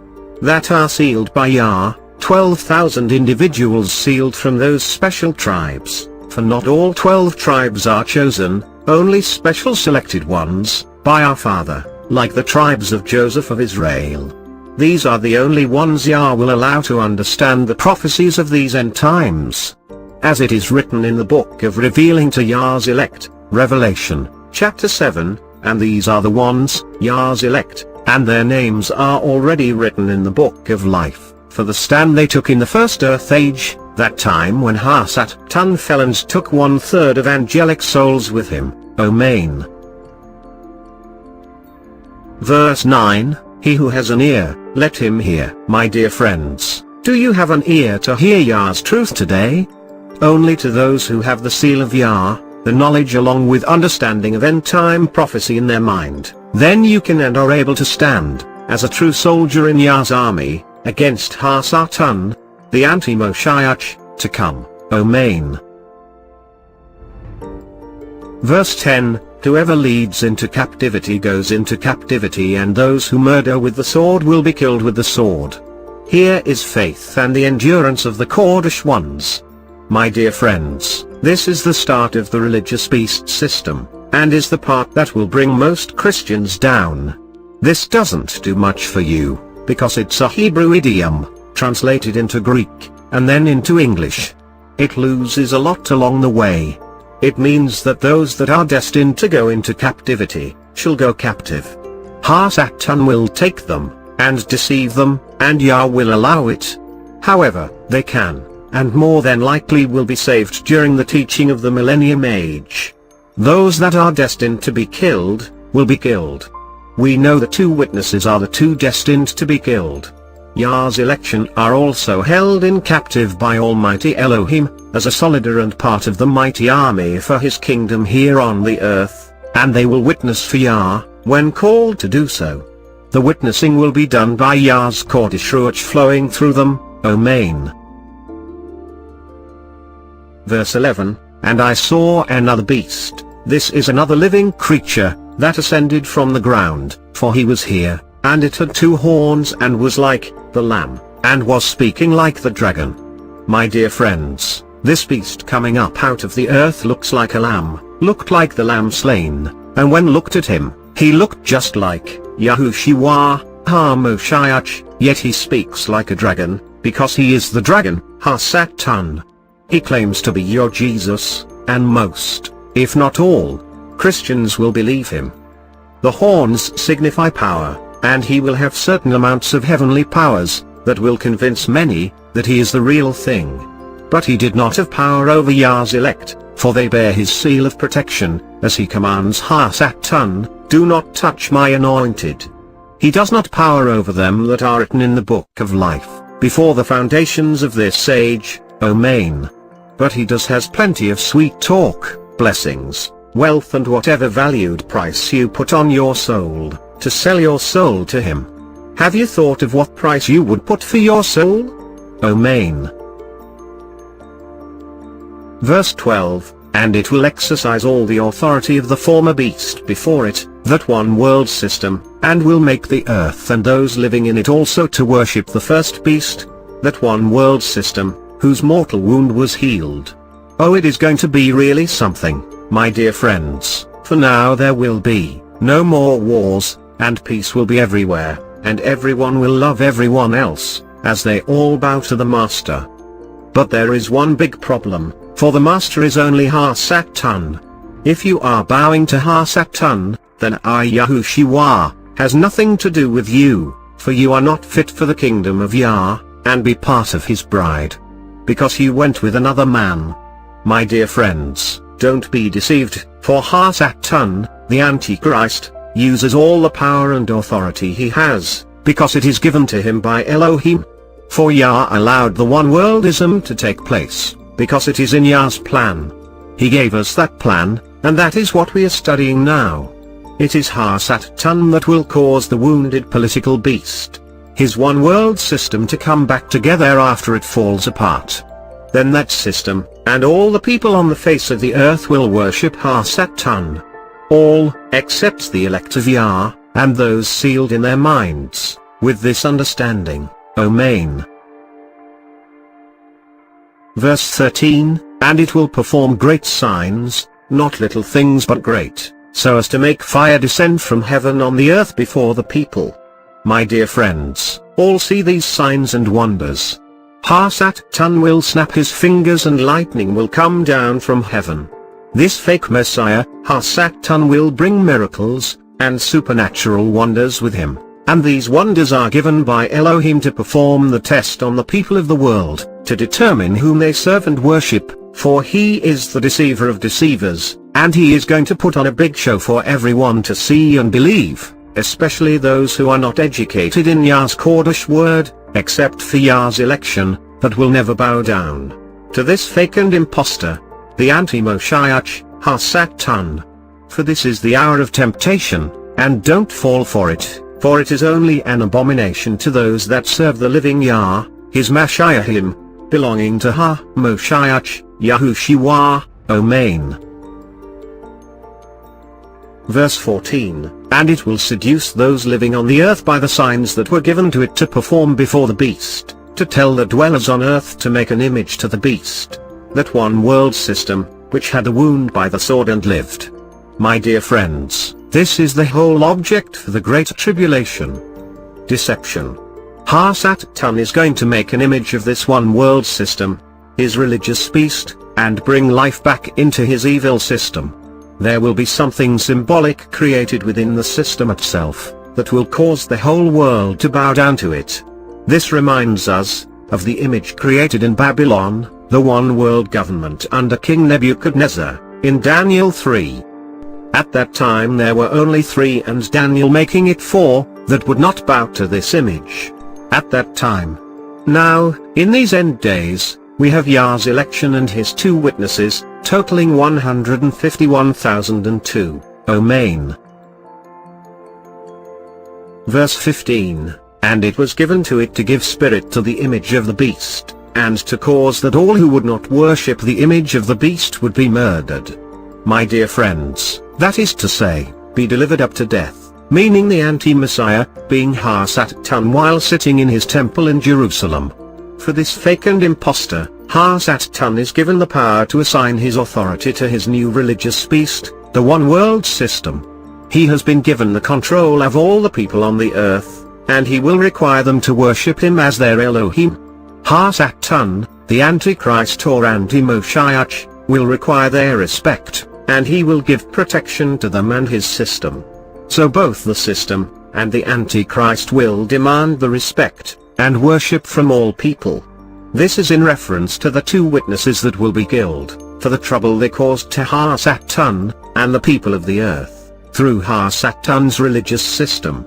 That are sealed by Yah, 12,000 individuals sealed from those special tribes. For not all 12 tribes are chosen, only special selected ones, by our Father, like the tribes of Joseph of Israel. These are the only ones Yah will allow to understand the prophecies of these end times. As it is written in the book of revealing to Yah's elect, Revelation, chapter 7, and these are the ones, Yah's elect, and their names are already written in the book of life, for the stand they took in the first earth age, that time when Satan fell and took 1/3 of angelic souls with him, omain. Verse 9, he who has an ear, let him hear. My dear friends, do you have an ear to hear Yah's truth today? Only to those who have the seal of Yah, the knowledge along with understanding of end-time prophecy in their mind, then you can and are able to stand, as a true soldier in Yah's army, against Satan, the anti-Moshiach, to come, omain. Verse 10, whoever leads into captivity goes into captivity, and those who murder with the sword will be killed with the sword. Here is faith and the endurance of the kawdoshe ones. My dear friends, this is the start of the religious beast system, and is the part that will bring most Christians down. This doesn't do much for you, because it's a Hebrew idiom, translated into Greek, and then into English. It loses a lot along the way. It means that those that are destined to go into captivity, shall go captive. Satan will take them, and deceive them, and Yah will allow it. However, they can, and more than likely will be saved during the teaching of the millennium age. Those that are destined to be killed, will be killed. We know the two witnesses are the two destined to be killed. Yah's election are also held in captive by Almighty Elohim, as a soldier and part of the mighty army for his kingdom here on the earth, and they will witness for Yah, when called to do so. The witnessing will be done by Yah's kawdoshe flowing through them, omain. Verse 11, And I saw another beast, this is another living creature, that ascended from the ground, for he was here, and it had 2 horns and was like the lamb, and was speaking like the dragon. My dear friends, this beast coming up out of the earth looks like a lamb, looked like the lamb slain, and when looked at him, he looked just like YaHuShuwa, yet he speaks like a dragon, because he is the dragon, Satan. He claims to be your Jesus, and most, if not all, Christians will believe him. The horns signify power, and he will have certain amounts of heavenly powers, that will convince many, that he is the real thing. But he did not have power over Yah's elect, for they bear his seal of protection, as he commands Satan, do not touch my anointed. He does not power over them that are written in the book of life, before the foundations of this age, omain. But he has plenty of sweet talk, blessings, wealth and whatever valued price you put on your soul, to sell your soul to him. Have you thought of what price you would put for your soul? Omain. Verse 12, And it will exercise all the authority of the former beast before it, that one world system, and will make the earth and those living in it also to worship the first beast, that one world system, whose mortal wound was healed. Oh, it is going to be really something, my dear friends, for now there will be no more wars, and peace will be everywhere, and everyone will love everyone else, as they all bow to the Master. But there is one big problem, for the Master is only Satan. If you are bowing to Satan, then YaHuShuwa has nothing to do with you, for you are not fit for the kingdom of Yah, and be part of his bride. Because you went with another man. My dear friends, don't be deceived, for Satan, the Antichrist, uses all the power and authority he has, because it is given to him by Elohim. For Yah allowed the one-worldism to take place, because it is in Yah's plan. He gave us that plan, and that is what we are studying now. It is Satan that will cause the wounded political beast, his one-world system, to come back together after it falls apart. Then that system, and all the people on the face of the earth will worship Satan. All, except the elect of Yah, and those sealed in their minds, with this understanding, omain. Verse 13, And it will perform great signs, not little things but great, so as to make fire descend from heaven on the earth before the people. My dear friends, all see these signs and wonders. Satan will snap his fingers and lightning will come down from heaven. This fake Messiah, Satan, will bring miracles, and supernatural wonders with him, and these wonders are given by Elohim to perform the test on the people of the world, to determine whom they serve and worship, for he is the deceiver of deceivers, and he is going to put on a big show for everyone to see and believe, especially those who are not educated in Yah's kawdoshe word, except for Yah's election, that will never bow down to this fake and impostor, the anti-Moshiach, Satan. For this is the hour of temptation, and don't fall for it, for it is only an abomination to those that serve the living Yah, his Mashiachim, belonging to Moshiach, YaHuShuwa, omain. Verse 14, And it will seduce those living on the earth by the signs that were given to it to perform before the beast, to tell the dwellers on earth to make an image to the beast, that one world system, which had a wound by the sword and lived. My dear friends, this is the whole object for the great tribulation. Deception. Satan is going to make an image of this one world system, his religious beast, and bring life back into his evil system. There will be something symbolic created within the system itself, that will cause the whole world to bow down to it. This reminds us of the image created in Babylon, the one world government under King Nebuchadnezzar, in Daniel 3. At that time there were only 3, and Daniel making it 4, that would not bow to this image. at that time. Now, in these end days, we have Yah's election and his 2 witnesses, totaling 151,002, omain. Verse 15, and it was given to it to give spirit to the image of the beast, and to cause that all who would not worship the image of the beast would be murdered. My dear friends, that is to say, be delivered up to death, meaning the anti-Messiah, being Ha-Satan while sitting in his temple in Jerusalem. For this fake and impostor, Ha-Satan is given the power to assign his authority to his new religious beast, the one world system. He has been given the control of all the people on the earth, and he will require them to worship him as their Elohim. Ha-Satan, the Antichrist or Anti-Moshiach, will require their respect, and he will give protection to them and his system. So both the system, and the Antichrist will demand the respect, and worship from all people. This is in reference to the 2 witnesses that will be killed, for the trouble they caused to Ha-Satan, and the people of the earth, through Ha-Satan's religious system.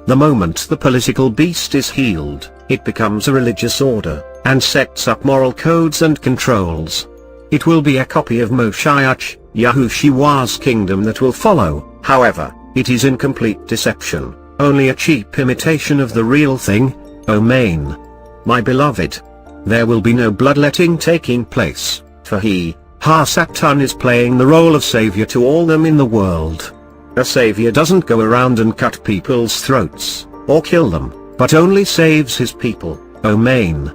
The moment the political beast is healed, it becomes a religious order, and sets up moral codes and controls. It will be a copy of Moshiach, YaHuShuwa's kingdom that will follow. However, it is in complete deception, only a cheap imitation of the real thing, omain. My beloved, there will be no bloodletting taking place, for he, Ha-Satan, is playing the role of savior to all them in the world. A savior doesn't go around and cut people's throats, or kill them, but only saves his people, omain.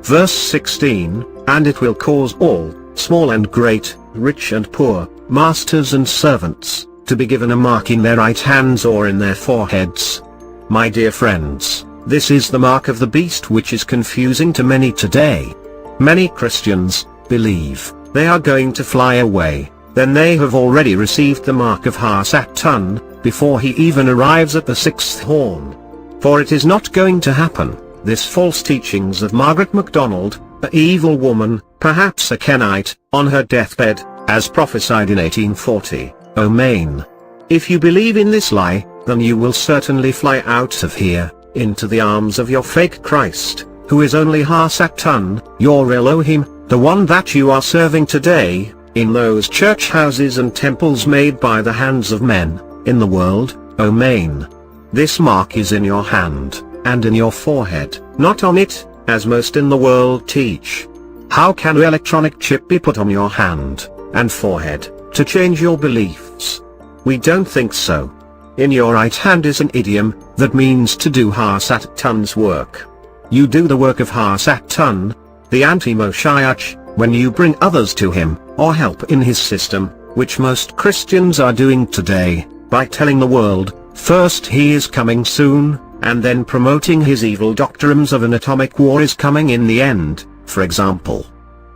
Verse 16, and it will cause all, small and great, rich and poor, masters and servants, to be given a mark in their right hands or in their foreheads. My dear friends, this is the mark of the beast, which is confusing to many today. Many Christians believe they are going to fly away, then they have already received the mark of Ha-Satan, before he even arrives at the 6th horn. For it is not going to happen. This false teachings of Margaret MacDonald, an evil woman, perhaps a Kenite, on her deathbed, as prophesied in 1840, omain. If you believe in this lie, then you will certainly fly out of here, into the arms of your fake Christ, who is only Ha-Satan, your Elohim, the one that you are serving today, in those church houses and temples made by the hands of men, in the world, omain. This mark is in your hand, and in your forehead, not on it, as most in the world teach. How can an electronic chip be put on your hand and forehead to change your beliefs? We don't think so. In your right hand is an idiom that means to do Ha-Satan's work. You do the work of Ha-Satan, the anti-Moshiach, when you bring others to him, or help in his system, which most Christians are doing today, by telling the world, first he is coming soon, and then promoting his evil doctrines of an atomic war is coming in the end, for example.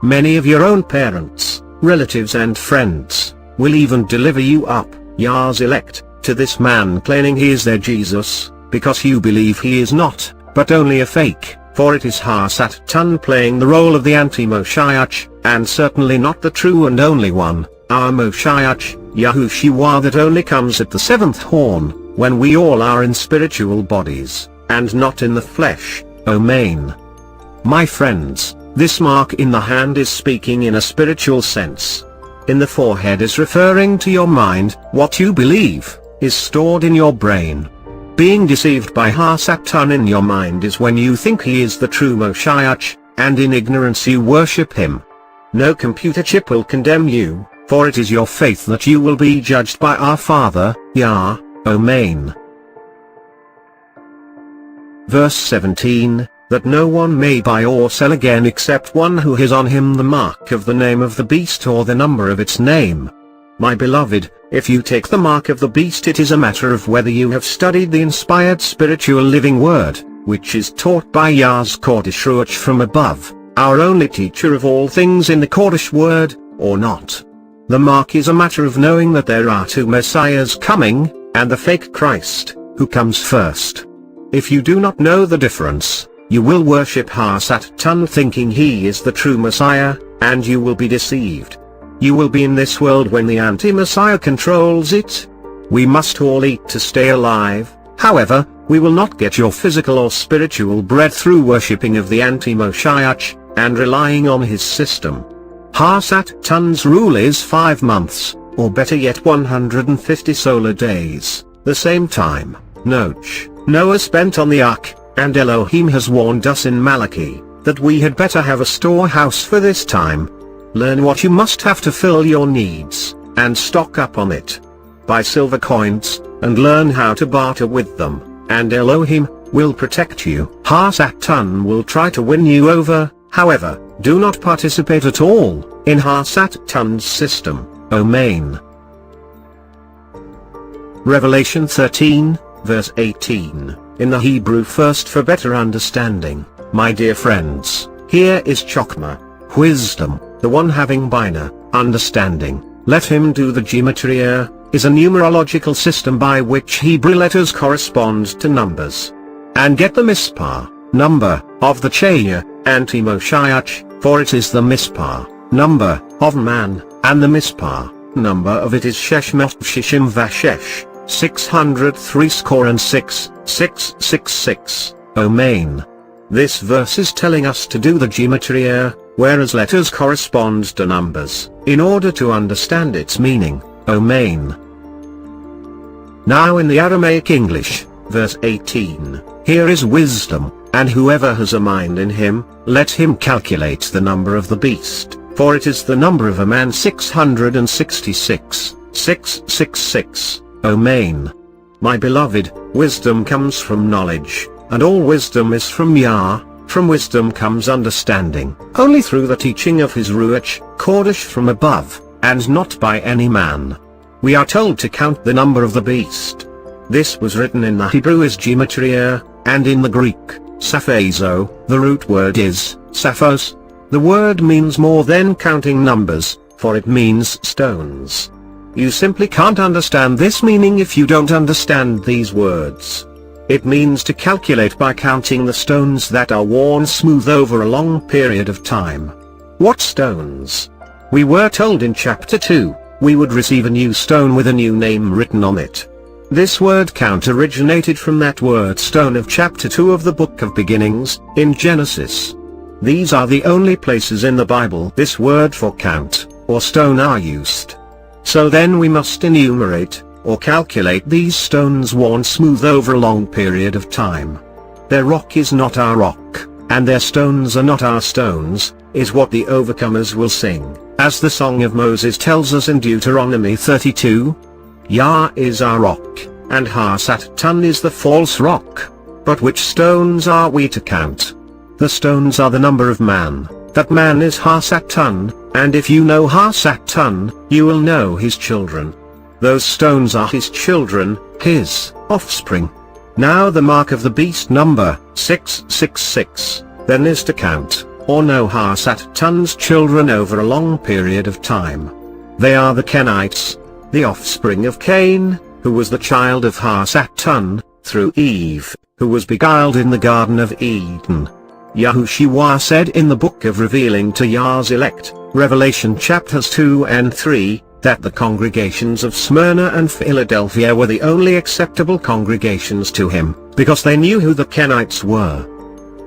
Many of your own parents, relatives and friends, will even deliver you up, Yah's elect, to this man claiming he is their Jesus, because you believe he is not, but only a fake, for it is Ha-Satan playing the role of the anti-Moshiach, and certainly not the true and only one, our Moshiach, YaHuShuwa, that only comes at the 7th horn, when we all are in spiritual bodies, and not in the flesh, omain. My friends, this mark in the hand is speaking in a spiritual sense. In the forehead is referring to your mind. What you believe is stored in your brain. Being deceived by Ha-Satan in your mind is when you think he is the true Moshiach, and in ignorance you worship him. No computer chip will condemn you, for it is your faith that you will be judged by our Father, Yah, omain. Verse 17, that no one may buy or sell again except one who has on him the mark of the name of the beast or the number of its name. My beloved, if you take the mark of the beast, it is a matter of whether you have studied the inspired spiritual living word, which is taught by Yah's Kodesh Ruach from above, our only teacher of all things in the Kodesh word, or not. The mark is a matter of knowing that there are 2 messiahs coming, and the fake Christ, who comes first. If you do not know the difference, you will worship Ha-Satan thinking he is the true Messiah, and you will be deceived. You will be in this world when the anti-Messiah controls it. We must all eat to stay alive. However, We will not get your physical or spiritual bread through worshipping of the anti-Moshiach, and relying on his system. Ha-Satan's rule is 5 months, or better yet 150 solar days, the same time, Noah spent on the ark, and Elohim has warned us in Malachi, that we had better have a storehouse for this time. Learn what you must have to fill your needs, and stock up on it. Buy silver coins, and learn how to barter with them, and Elohim will protect you. Ha-Satan will try to win you over, however, do not participate at all in Ha-Satan's system, omain. Revelation 13, verse 18, in the Hebrew first for better understanding, my dear friends, here is Chokmah, wisdom, the one having Bina, understanding, let him do the gematria, is a numerological system by which Hebrew letters correspond to numbers. And get the mispah, number, of the Chaya, anti-Moshiach, for it is the mispah, number, of man, and the mispah, number of it is Sheshmot Shishim Vashesh, 603 score and 6, 666, omain. This verse is telling us to do the gematria, whereas letters correspond to numbers, in order to understand its meaning, omain. Now in the Aramaic English, verse 18, here is wisdom, and whoever has a mind in him, let him calculate the number of the beast, for it is the number of a man 666, 666, omain. My beloved, wisdom comes from knowledge, and all wisdom is from Yah. From wisdom comes understanding, only through the teaching of his Ruach, kawdoshe from above, and not by any man. We are told to count the number of the beast. This was written in the Hebrew as gematria, and in the Greek, saphazo, the root word is, saphos. The word means more than counting numbers, for it means stones. You simply can't understand this meaning if you don't understand these words. It means to calculate by counting the stones that are worn smooth over a long period of time. What stones? We were told in chapter 2, we would receive a new stone with a new name written on it. This word count originated from that word stone of chapter 2 of the book of beginnings, in Genesis. These are the only places in the Bible this word for count, or stone are used. So then we must enumerate, or calculate these stones worn smooth over a long period of time. Their rock is not our rock, and their stones are not our stones, is what the overcomers will sing, as the Song of Moses tells us in Deuteronomy 32. Yah is our rock, and Ha-Satan is the false rock. But which stones are we to count? The stones are the number of man, that man is Ha-Satan, and if you know Ha-Satan, you will know his children. Those stones are his children, his offspring. Now the mark of the beast number, 666, then is to count, or know Ha-Satan's children over a long period of time. They are the Kenites, the offspring of Cain, who was the child of Ha-Satan, through Eve, who was beguiled in the Garden of Eden. YaHuShuwa said in the book of Revealing to Yah's elect, Revelation chapters 2 and 3, that the congregations of Smyrna and Philadelphia were the only acceptable congregations to him, because they knew who the Kenites were.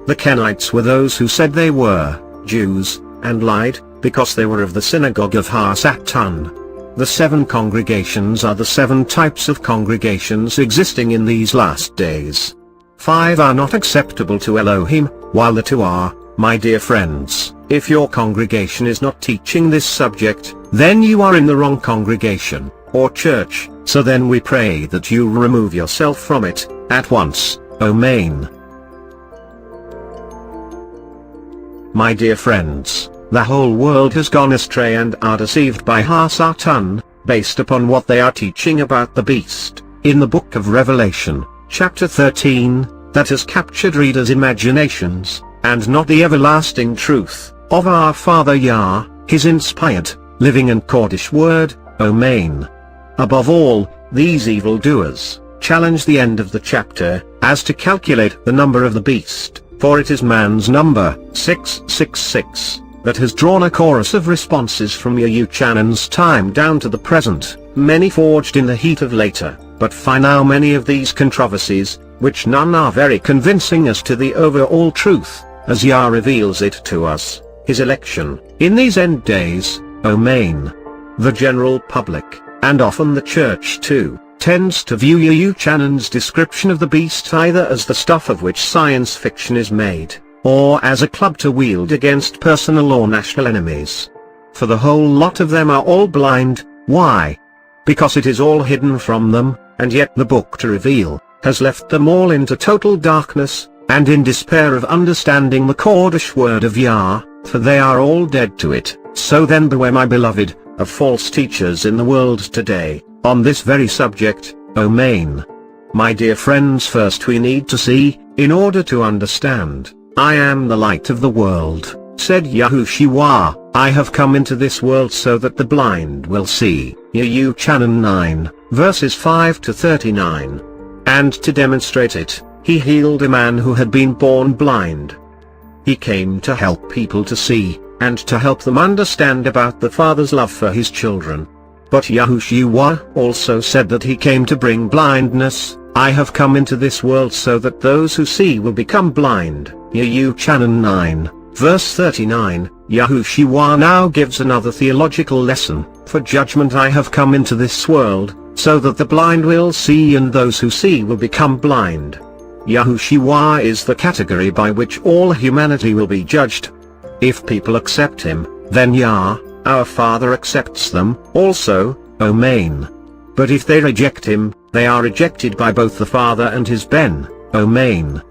The Kenites were those who said they were Jews, and lied, because they were of the synagogue of Ha-Satan. The 7 congregations are the 7 types of congregations existing in these last days. 5 are not acceptable to Elohim, while the 2 are. My dear friends, if your congregation is not teaching this subject, then you are in the wrong congregation, or church, so then we pray that you remove yourself from it, at once, omain. My dear friends, the whole world has gone astray and are deceived by Ha-Satan, based upon what they are teaching about the beast, in the book of Revelation, chapter 13, that has captured readers' imaginations, and not the everlasting truth, of our Father Yah, his inspired, living and kawdoshe word, omain. Above all, these evildoers challenge the end of the chapter, as to calculate the number of the beast, for it is man's number, 666, that has drawn a chorus of responses from Yahuchanan's time down to the present, many forged in the heat of later, but now many of these controversies, which none are very convincing as to the overall truth, as Yah reveals it to us, his election, in these end days, omain. The general public, and often the church too, tends to view Yahuchanan's description of the beast either as the stuff of which science fiction is made, or as a club to wield against personal or national enemies. For the whole lot of them are all blind. Why? Because it is all hidden from them, and yet the book to reveal, has left them all into total darkness, and in despair of understanding the kawdoshe word of Yah, for they are all dead to it. So then beware, my beloved, of false teachers in the world today, on this very subject, omain. My dear friends, first we need to see, in order to understand. I am the light of the world, said YaHuShuwa. I have come into this world so that the blind will see. Yahuchanan 9, verses 5 to 39. And to demonstrate it, he healed a man who had been born blind. He came to help people to see, and to help them understand about the Father's love for his children. But YaHuShuwa also said that he came to bring blindness. I have come into this world so that those who see will become blind. Yahuchanan 9, verse 39. YaHuShuwa now gives another theological lesson. For judgment I have come into this world, so that the blind will see and those who see will become blind. YaHuShuwa is the category by which all humanity will be judged. If people accept him, then Yah, our Father, accepts them also, omain. But if they reject him, they are rejected by both the Father and his Ben, omain.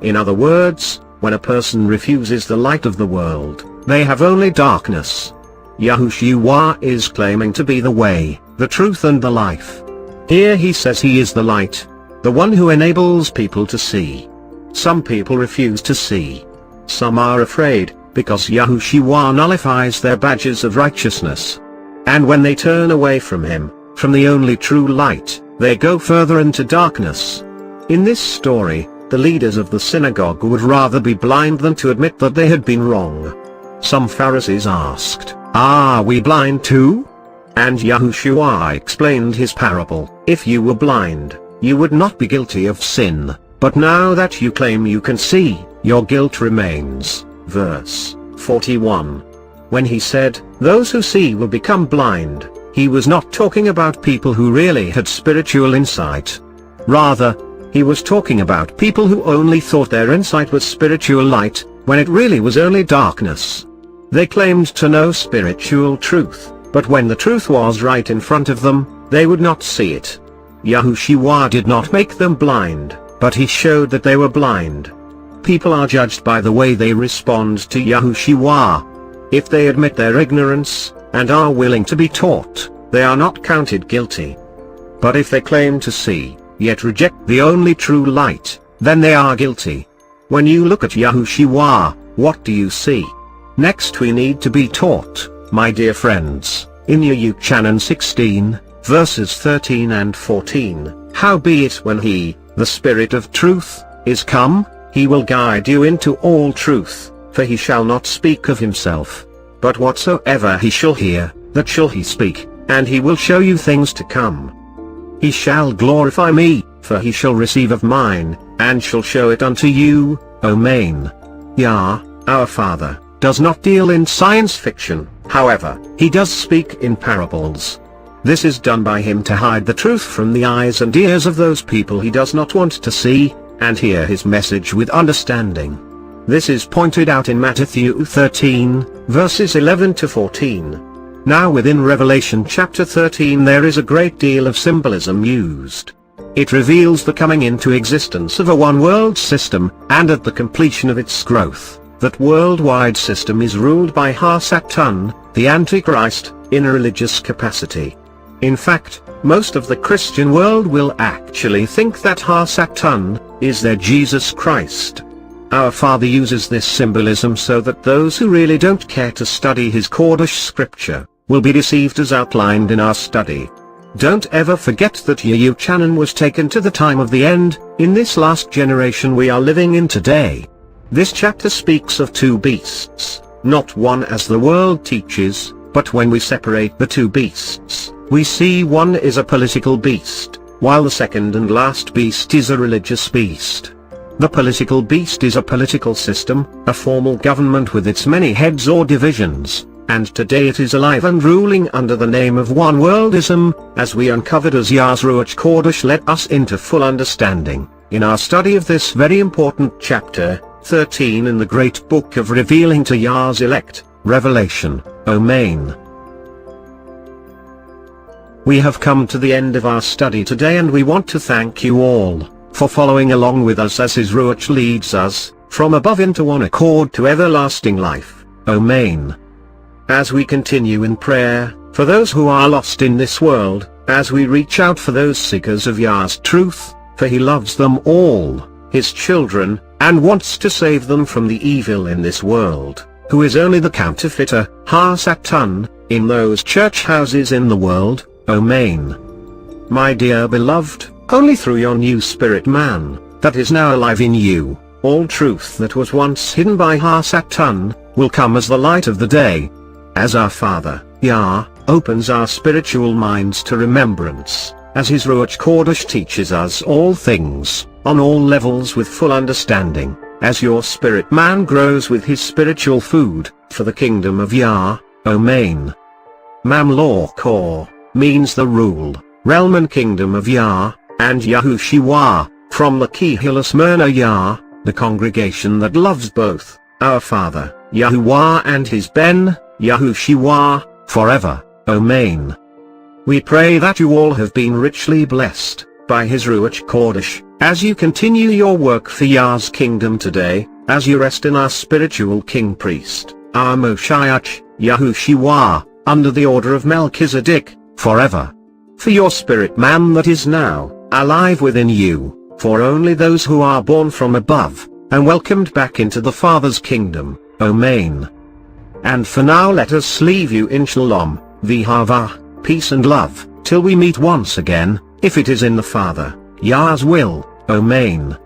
In other words, when a person refuses the light of the world, they have only darkness. YaHuShuwa is claiming to be the way, the truth and the life. Here he says he is the light, the one who enables people to see. Some people refuse to see. Some are afraid, because YaHuShuwa nullifies their badges of righteousness. And when they turn away from him, from the only true light, they go further into darkness. In this story, the leaders of the synagogue would rather be blind than to admit that they had been wrong. Some Pharisees asked, "Are we blind too?" And YaHuShuwa explained his parable. If you were blind, you would not be guilty of sin, but now that you claim you can see, your guilt remains. Verse 41. When he said, those who see will become blind, he was not talking about people who really had spiritual insight. Rather, he was talking about people who only thought their insight was spiritual light, when it really was only darkness. They claimed to know spiritual truth, but when the truth was right in front of them, they would not see it. YaHuShuwa did not make them blind, but he showed that they were blind. People are judged by the way they respond to YaHuShuwa. If they admit their ignorance, and are willing to be taught, they are not counted guilty. But if they claim to see, yet reject the only true light, then they are guilty. When you look at YaHuShuwa, what do you see? Next we need to be taught, my dear friends, in Yahuchanan 16, verses 13 and 14, howbeit when he, the Spirit of truth, is come, he will guide you into all truth, for he shall not speak of himself. But whatsoever he shall hear, that shall he speak, and he will show you things to come. He shall glorify me, for he shall receive of mine, and shall show it unto you, omain. Yah, our Father, does not deal in science fiction, however, he does speak in parables. This is done by him to hide the truth from the eyes and ears of those people he does not want to see, and hear his message with understanding. This is pointed out in Matthew 13, verses 11 to 14. Now within Revelation chapter 13 there is a great deal of symbolism used. It reveals the coming into existence of a one-world system, and at the completion of its growth, that worldwide system is ruled by Satan, the Antichrist, in a religious capacity. In fact, most of the Christian world will actually think that Satan is their Jesus Christ. Our Father uses this symbolism so that those who really don't care to study his kawdoshe scripture, will be deceived as outlined in our study. Don't ever forget that Yahuchanan was taken to the time of the end, in this last generation we are living in today. This chapter speaks of two beasts, not one as the world teaches, but when we separate the two beasts, we see one is a political beast, while the second and last beast is a religious beast. The political beast is a political system, a formal government with its many heads or divisions, and today it is alive and ruling under the name of one worldism, as we uncovered as Yah's Ruach Kodesh let us into full understanding, in our study of this very important chapter, 13 in the great book of revealing to Yah's elect, Revelation, Omain. We have come to the end of our study today, and we want to thank you all for following along with us as His Ruach leads us from above into one accord to everlasting life. Omain. As we continue in prayer for those who are lost in this world, as we reach out for those seekers of Yah's truth, for He loves them all, His children, and wants to save them from the evil in this world, who is only the counterfeiter, Satan, in those church houses in the world. Omain. My dear beloved, only through your new spirit man, that is now alive in you, all truth that was once hidden by Satan, will come as the light of the day. As our Father, Yah, opens our spiritual minds to remembrance, as His Ruach Kodesh teaches us all things, on all levels with full understanding, as your spirit man grows with his spiritual food, for the kingdom of Yah, Omain. Mamlok means the rule, realm and kingdom of Yah, and YaHuShuwa, from the Kehillah Smyrna Yah, the congregation that loves both, our Father, Yahuwah and His Ben, YaHuShuwa, forever, Omain. We pray that you all have been richly blessed by His Ruach Kodesh, as you continue your work for Yah's kingdom today, as you rest in our spiritual King Priest, our Moshiach, YaHuShuwa, under the order of Melchizedek, forever. For your spirit man that is now alive within you, for only those who are born from above, and welcomed back into the Father's kingdom, Omain. And for now let us leave you in Shalom, V'Havah, peace and love, till we meet once again, if it is in the Father, Yah's will, Omain.